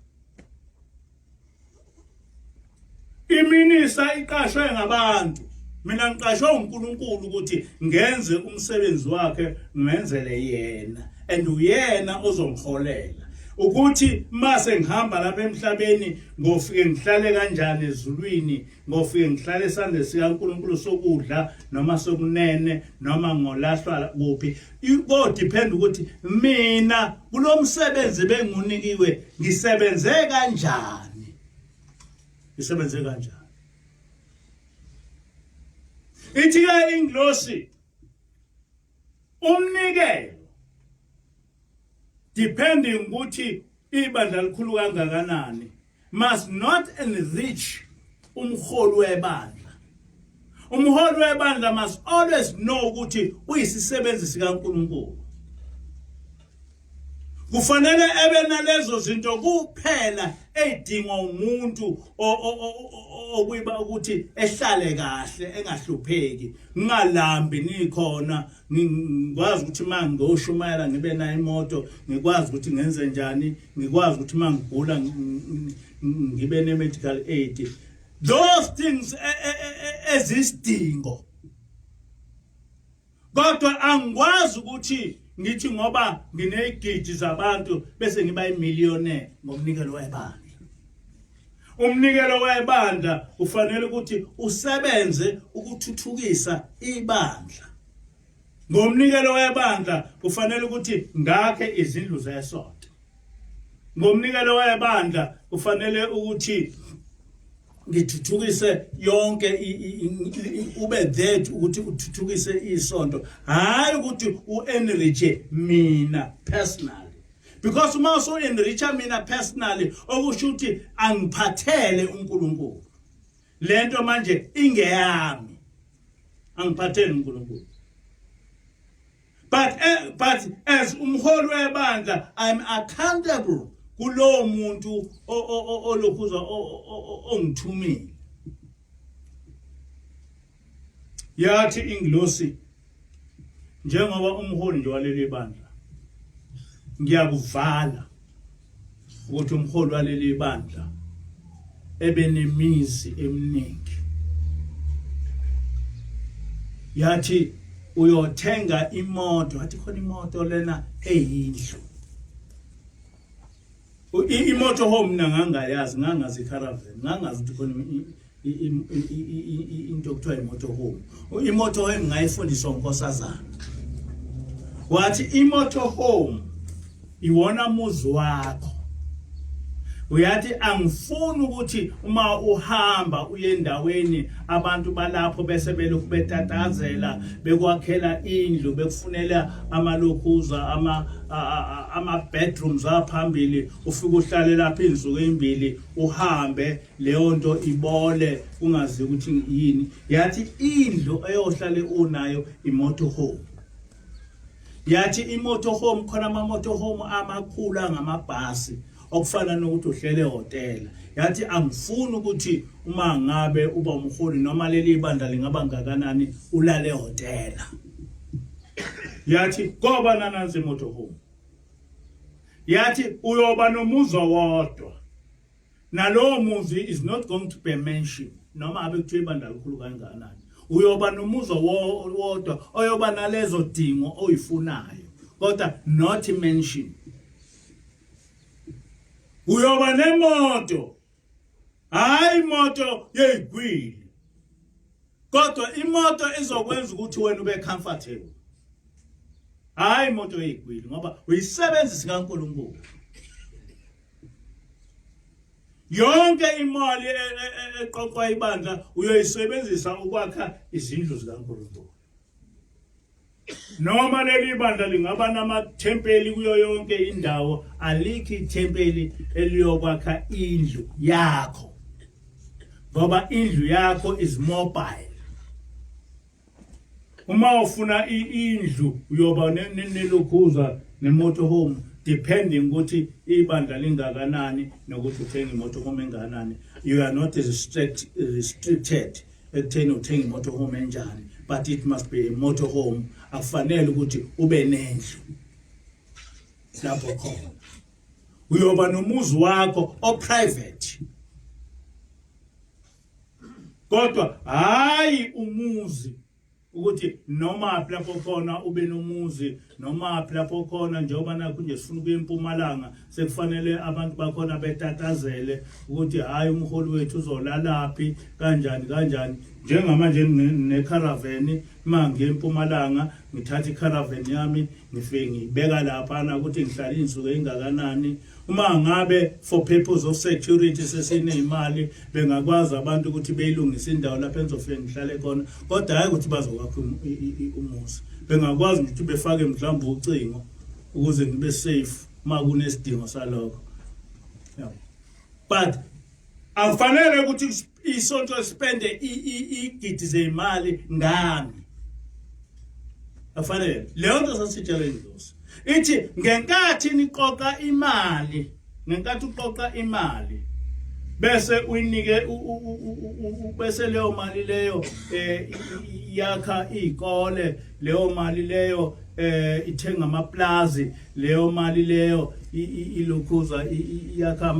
Iminisa iqashwe ngabantu. Mina ngiqashwe uNkulunkulu ukuthi ngenze umsebenzi wakhe ngenzele yena, and uyena ozongiholela. Ukuthi mase ngihamba lapha emhlabeni ngofike ngihlale kanjani ezulwini, ngofike ngihlale esandle sika uNkulunkulu sokudla noma sokunene noma ngolahlwa kuphi, ko depend ukuthi mina kulomsebenzi bengimunikiwe ngisebenze kanjani. Ngisebenze kanjani. Ithi ke inglosi umnikelo depending ukuthi ibandla likhulu kangakanani must not enrich umholi webandla. Umholi webandla must always know ukuthi uyisisebenzi sikaNkulunkulu. Kufanele ebe nalezo zinto kuphela edinga umuntu okuyiba ukuthi ehlale kahle engahlupheki, ngingalambi nikhona, ngikwazi ukuthi mangoshumayela ngibe na imoto, ngikwazi ukuthi ngenze njani, ngikwazi ukuthi mangigula ngibe ne medical aid. Those things ezisidingo. Kodwa angikwazi ukuthi ngithi ngoba nginezigidi zabantu bese ngiba imillionaire ngomnikelo webandla. Umnikelo webandla ufanele ukuthi usebenze ukuthuthukisa ibandla. Ngomnikelo webandla ufanele ukuthi ngakhe izindlu zesonto. Ngomnikelo webandla ufanele ukuthi ngithuthukise yonke ube there ukuthi uthuthukise isonto, hayi ukuthi uenrich mina personally. Because uma so enrich mina personally okusho ukuthi angiphathele uNkulunkulu. Lento manje ingeyami, angiphathele uNkulunkulu. But as umholi webandla, I'm accountable kulo muntu olokhuza ongithumile. Yathi inglosi njengoba umholi nje waleli bandla, ngiyakuvala ukuthi umholi waleli bandla ebe nemizi eminingi. Yathi uyothenga imoto, athi khona imoto lena eyindlu. Imoto home mina ngangayazi, ngangazi caravan, ngangazi ukuthi khona into okuthiwa imoto home. Imoto home ngayifundiswa uNkosazana. Wathi imoto home iwona muzi wakho. Uyathi angifuni ukuthi uma uhamba uye endaweni abantu balapho bese belokhu betatazela bekwakhela indlu bekufunela amalokhuza ama bedrooms aphambili, ufike uhlale lapha izinsuku ezimbili uhambe leyo nto ibole ungazi ukuthi yini. Yathi indlu eyohlale unayo imoto home. yathi imotorhome khona ama-motorhome amakhulu ngamabhasi okufana nokuthi uhlele ehotela yathi angifuni ukuthi uma ngabe uba umholi noma leli bandla lingaba ngakanani ulale ehotela yathi ngoba nanansi motorhome yathi uyoba nomuzi wodwa nalowo muzi is not going to be mentioned noma abe kuthiwa ibandla likhulu kangakanani uyoba nomuzi wodwa oyoba nalezo dingo oyifunayo kodwa not mentioned uyoba nemoto hayi imoto yeyigwili kodwa imoto izokwenza ukuthi wena ube comfortable hayi imoto yeyigwili ngoba uyisebenzisa kaNkulunkulu yonke imali eqoqwa ibandla uyoyisebenzisa ukwakha izindlu zikaNkulunkulu noma leli bandla lingaba namathempeli kuyo yonke indawo alikho ithempeli eliyokwakha indlu yakho ngoba indlu yakho is mobile uma ufuna indlu uyoba nelokhuza nemotorhome depending ukuthi ibandla lingakanani nokuthi uthenga imotorhome engakanani you are not restricted ekutheni uthenga imotorhome enjani but it must be a motorhome akufanele ukuthi ube nendlu lapho khona uyoba nomuzi wakho o-private kodwa hayi umuzi ukuthi noma lapho khona ube nomuzi noma lapho khona njengoba nakho nje sifuna ukuya eMpumalanga sekufanele abantu bakhona betatazele ukuthi hayi umholi wethu uzolalaphi kanjani njengamanje necaravan manje eMpumalanga ngithatha icaravan yami ngifike ngibeka lapha na ukuthi ngihlala insuku engakanani uma ngabe for purpose of security sesinezimali bengakwazi abantu ukuthi beyilungise indawo lapha enzofike ngihlale khona kodwa hayi ukuthi bazokwakha umuzi bengakwazi ukuthi befake mhlawumbe ucingo ukuze ngibe safe uma kunesidingo salokho but akufanele ukuthi isonto spende igidi zemali ngami afanele leyo nto sasitshela indosi ithi ngenkathi niqoqa imali ngenkathi uqoqa imali bese uyinike bese leyo mali leyo yakha izikole leyo mali leyo ithenga amaplazi leyo mali leyo ilokhuza yakha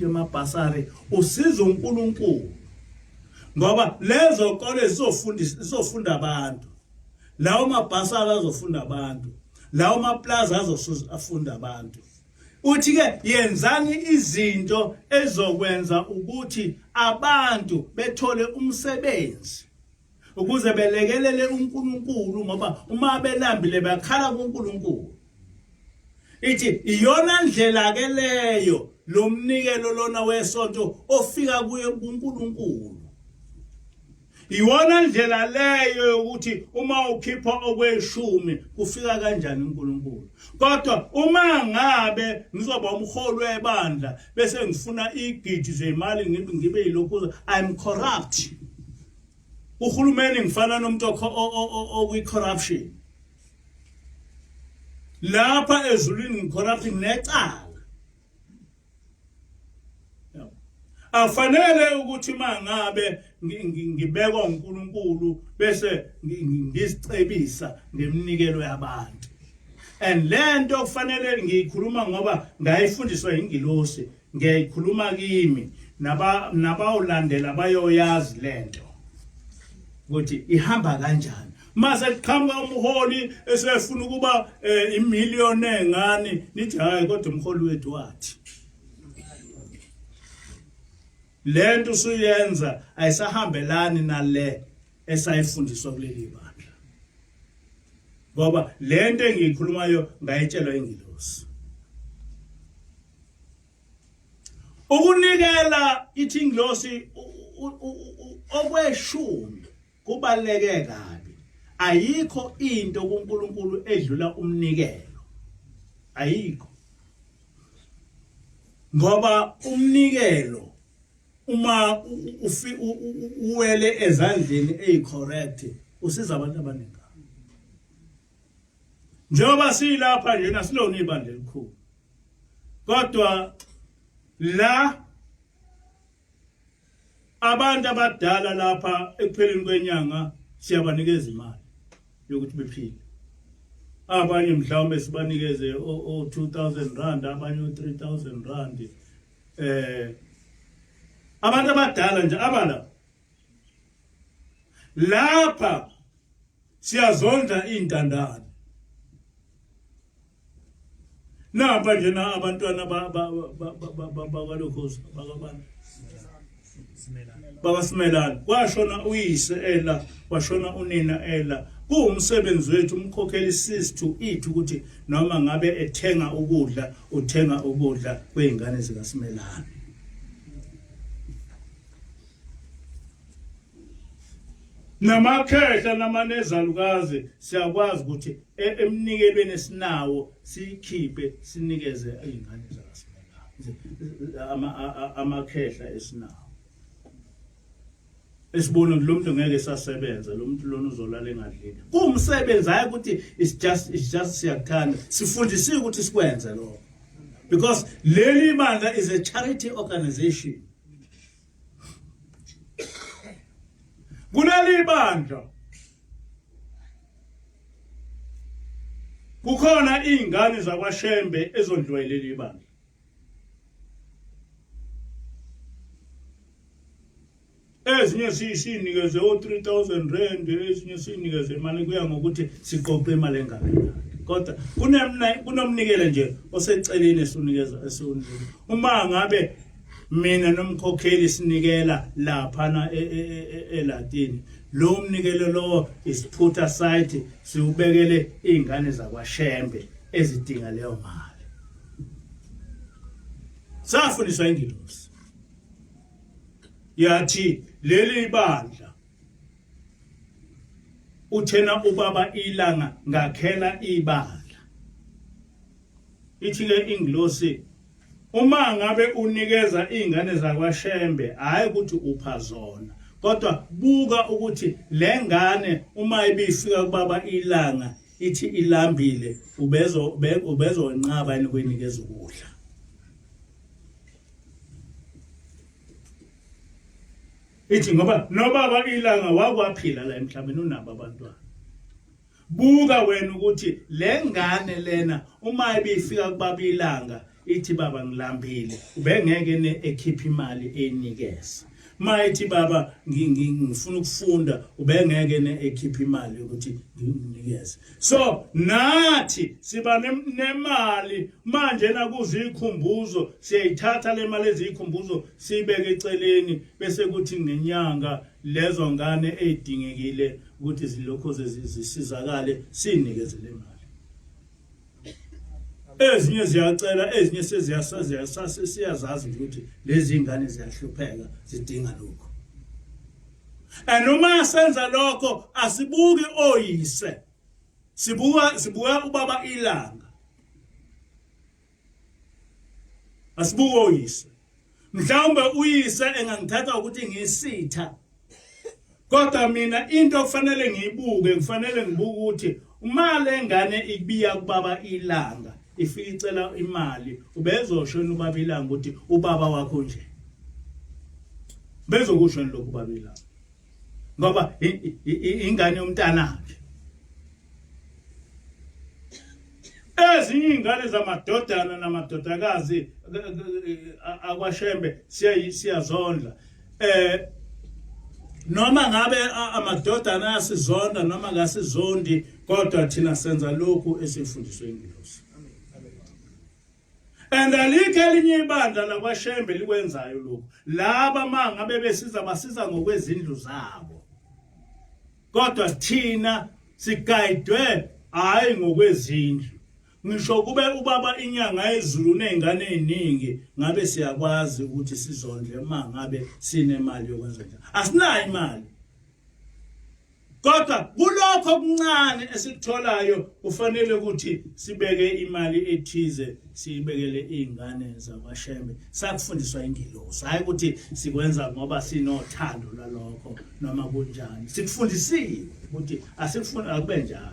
amabhasari usiza uNkulunkulu ngoba lezo kole zizofunda abantu lawo mabhasari azofunda abantu lawo maplaza azofunda abantu uthi ke yenzani izinto ezokwenza ukuthi abantu bethole umsebenzi ukuze belekelele uNkulunkulu ngoba uma belambile bakhala kuNkulunkulu ithi iyona ndlela ke leyo lomnikelo lona wesonto ofika kuye kuNkulunkulu iwona ndlela leyo ukuthi uma ukhipha okweshumi kufika kanjani uNkulunkulu kodwa uma ngabe ngizoba umholi webandla bese ngifuna igidi zemali ngibe yilokho I'm corrupt uhulumeni ngifana nomuntu okwi corruption lapha ezulwini ngicorrupting necala afanele ukuthi mangabe ngibekwa uNkulunkulu bese ngizicebisa ngemnikelo yabantu and lento kufanele ngiyikhuluma ngoba ngayifundiswa ingilosi ngiyikhuluma kimi nabawulandela bayoyazi lento ukuthi ihamba kanjani mase kuqhamuka umholi esefuna ukuba imiliyoni ngani nithi hayi kodwa umholi wethu wathi lento usuyenza ayisahambelani nale esayifundiswa kuleli bandla ngoba lento engiyikhulumayo ngayitshelwa ingilosi ukunikela ithi ingilosi okweshumi kubaleke kabi ayikho into kuNkulunkulu edlula umnikelo ayikho ngoba umnikelo uma uwele ezandleni ezicorrect usiza abantu abaningi njengoba silapha nje nasilona ibandla elikhulu kodwa la abantu abadala lapha ekupheleni kwenyanga siyabanikeza imali yokuthi bephile. Abanye mhlawumbe sibanikeze o 2000 rand, abanye o 3000 rand. Abantu abadala nje abala lapha siyazondla intandane. Napa nje na abantwana bakalokhozi bakabani bakasimelana kwashona uyise ela washona unina ela. Kuwumsebenzi wethu umkhokheli sister ithi ukuthi noma ngabe ethenga ukudla uthenga ukudla kweingane zikaSimelane. Namakhehla namanezalukazi siyakwazi ukuthi emnikelweni esinawo sikhiphe sinikeze izingane zakaSimelane amakhehla esinawo. Esibona lo muntu ngeke sasebenza, lo muntu lona uzolala engadlile. Kuwumsebenzi hayi ukuthi it's just siyakhanda. Sifundisiwe ukuthi sikwenze lokho. Because leli bandla is a charity organization. Kuleli bandla kukhona izingane zakwaShembe ezondliwe leli bandla. Ezinye sinikeze o 3000 rand, ezinye sinikeze imali kuya ngokuthi siqoqe imali engaka. Kodwa kunomnikele nje oseceleni esunikeza esunikeza. Uma ngabe mina nomkhokheli sinikela lapha eLatini, lo mnikelo lo is put aside siubekele izingane zakwaShembe ezidinga leyo mali. Safundiswa ingilosi yathi leli bandla uthena ubaba ilanga ngakhela ibandla. Ithi ke ingilosi uma ngabe unikeza izingane zakwaShembe hayi ukuthi upha zona, kodwa buka ukuthi lengane uma ibifika kubaba ilanga ithi ilambile ubezonqaba yini kwenikeza ukudla. Ithi ngoba nobaba ilanga wakwaphila la emhlabeni unabo abantwana. Buka wena ukuthi lengane lena uma ibifika kubaba ilanga ithi baba ngilambile ubengeke ekhipha imali enikeza. Mayithi baba ngifuna ukufunda ubengeke ekhipha imali ukuthi nginikeze. So nathi siba nemali manje nakuzikhumbuzo siyayithatha le mali ezikhumbuzo sibeke eceleni bese kuthi ngenyanga lezo ngane ezidingekile ukuthi zilokho zisizakale sinikeze le mali. Ezinye ziyacela, ezinye siyazazi ukuthi lezi ngane ziyahlupheka zidinga lokho. Noma senza lokho asibuki oyise, sibuka ubaba ilanga. Asibuki oyise. Mhlawumbe uyise engangithatha ukuthi ngisitha. Kodwa mina into kufanele ngiyibuke, kufanele ngibuke ukuthi uma lengane ibiya kubaba ilanga ifika icela imali ubezoshona ubaba ilanga ukuthi ubaba wakho nje. Bezokusho lokho ubaba ilanga. Ngoba ingane yomntanakhe. Ezinye izingane zamadodana namadodakazi akwaShembe siyazondla. Noma ngabe amadodana asizonda noma ngasizondi kodwa thina senza lokhu esifundiswe ingilosi. Alikho elinye ibandla lakwaShembe likwenzayo lokhu. Laba mangabe besiza basiza ngokwezindlu zabo. Kodwa thina sigayidwe hayi ngokwezindlu. Ngisho kube ubaba inyanga ezulu nezingane eziningi ngabe siyakwazi ukuthi sizondle mangabe sinemali yokwenza njalo. Asinayo imali. Kodwa kulokho okuncane esikutholayo kufanele ukuthi sibeke imali ethize siyibekele izingane zakwaShembe. Sakufundiswa ingilosi hayi ukuthi sikwenza ngoba sinothando lalokho noma kunjani. Sikufundisiwe ukuthi asikufuni akube njalo.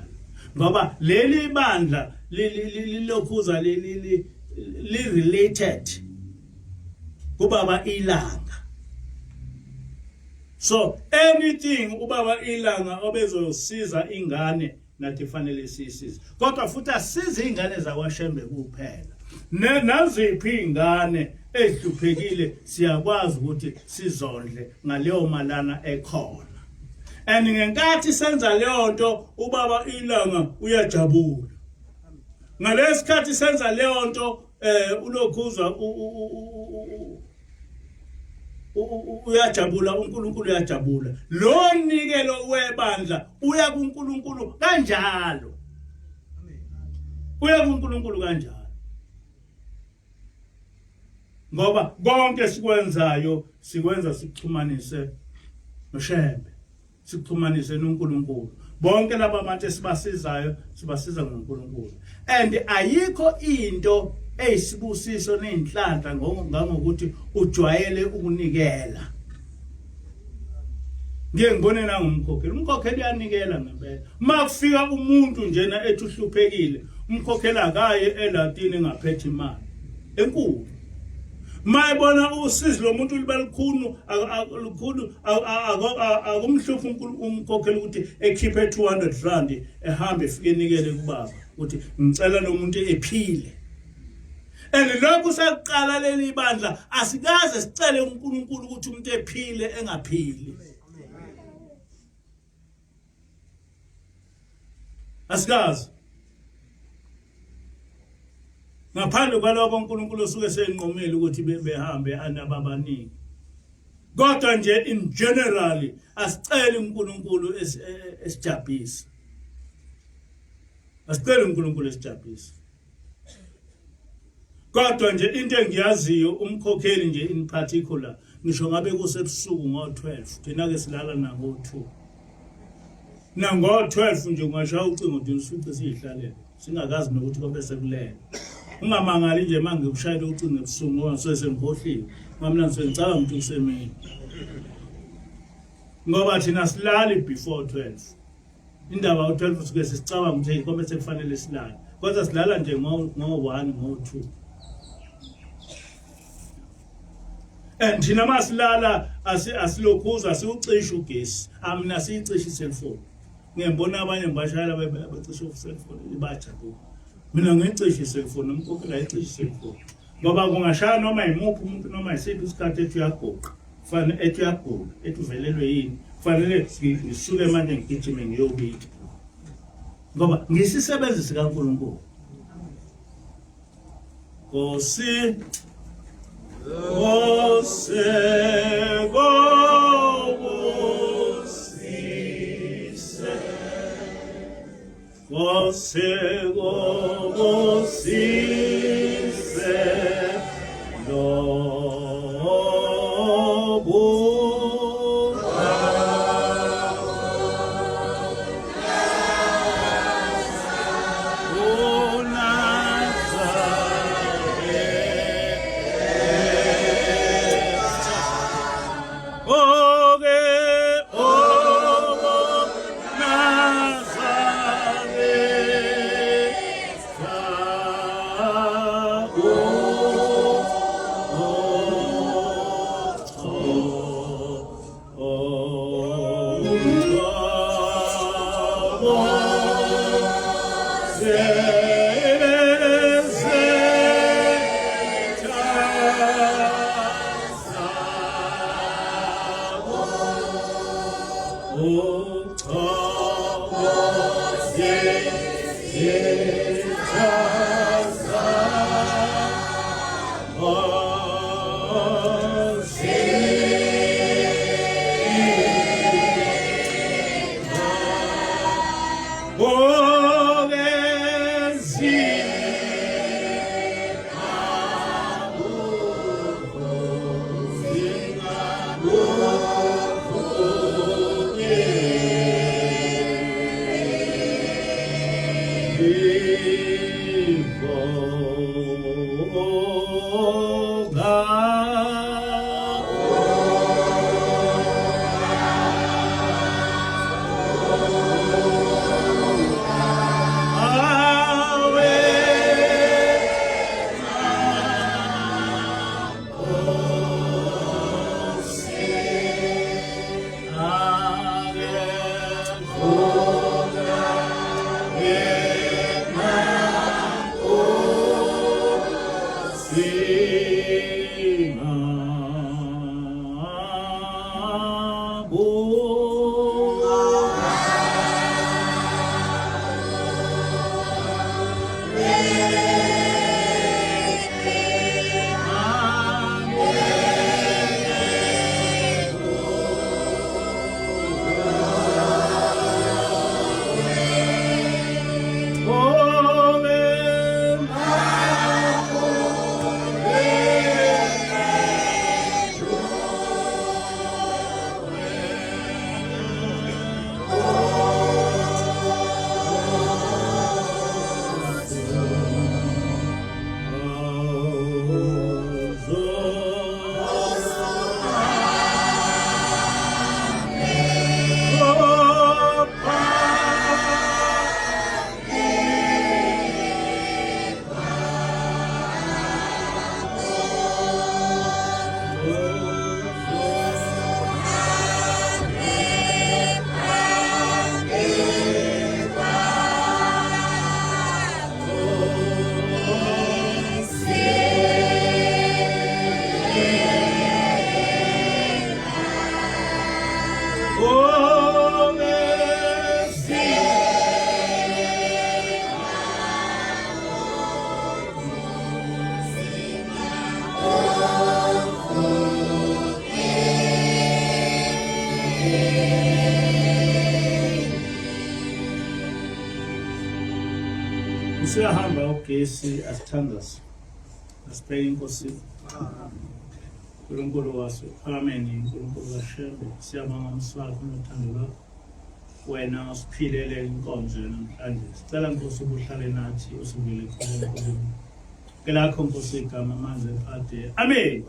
ngoba leli bandla lilokhuza li related kubaba ilanga. So anything ubaba ilanga obezosiza ingane nathi fanele sisize, kodwa futhi asize ingane zakwaShembe kuphela. Naziphi ingane ehluphekile siyakwazi ukuthi sizondle ngaleyo malana ekhona. And ngenkathi senza leyo nto ubaba ilanga uyajabula. Ngalesikhathi senza leyo nto ulokhuzwa uyajabula, uNkulunkulu uyajabula. Lo mnikelo webandla uya kuNkulunkulu kanjalo. Uya kuNkulunkulu kanjalo. Ngoba konke sikwenzayo sikwenza sikuxhumanise noShembe, sikuxhumanise noNkulunkulu. Bonke laba abantu esibasizayo sibasiza ngoNkulunkulu. And ayikho into eyisibusiso nenhlanhla ngokuthi ujwayele ukunikela. Ngeke ngibone nangumkhokheli. Umkhokheli uyanikela ngempela. Makufika umuntu njena ethi uhluphekile, umkhokheli akaye eLatini ngaphethe imali enkulu. Mayibona usizo lomuntu libalikhulu akumhluphi umkhokheli ukuthi ekhiphe 200 rand ehambe efike enikele kubaba ukuthi ngicela lo muntu ephile. And lokho saqala leli bandla asikaze sicele uNkulunkulu ukuthi umuntu ephile engaphili. Asikaze. Ngaphandle kwaloko uNkulunkulu usuke senqomile ukuthi behambe anababaningi. Kodwa nje in generally asicela uNkulunkulu esijabhisa. Asicela uNkulunkulu esijabhisa. Kodwa nje into engiyaziyo umkhokheli nje in particular ngisho ngabe kusebusuku ngo12 thina ke silala nango2. Nango12 nje ungashaya ucingo ukuthi usuku sihlalele singakazi nokuthi kobe sekulela. Ungamangali nje manje ngikushayela ucingo ebusuku ngoba ngisuke sengikhohliwe. Ngamna ngicabanga ukuthi kusemini. Ngoba thina silali before 12. Indaba u12 suke sisicabanga ukuthi kobe sekufanele silale. Kodwa silala nje ngo1 ngo2. And thina masilala asilokhuza siucisha ugesi. Mina siyicisha iselfone. Ngiyabona abanye ngibashayela becisha iselfone ibajabula. Mina ngicisha iselfone, umkhokheli ayicisha iselfone. Ngoba kungashaya noma imuphi umuntu noma isiphi isikhathi ethi uyagoqa. Kufanele ethi uyagoqa, ethi uvelelwe yini. Kufanele ngisuke manje ngigijime ngiyobika. Ngoba ngisisebenzi sikaNkulunkulu. Nkosi Usiyahamba ugesi asithandaze asibheke inkosi uNkulunkulu waso. Amen. uNkulunkulu kaShembe, siyabonga umswakho nothando lwakho, wena usiphilele inkonzo namhlanje. Sicela Nkosi ubuhlale nathi, usivele kuNkulunkulu. Ngelakho Nkosi igama manje phade. Amen.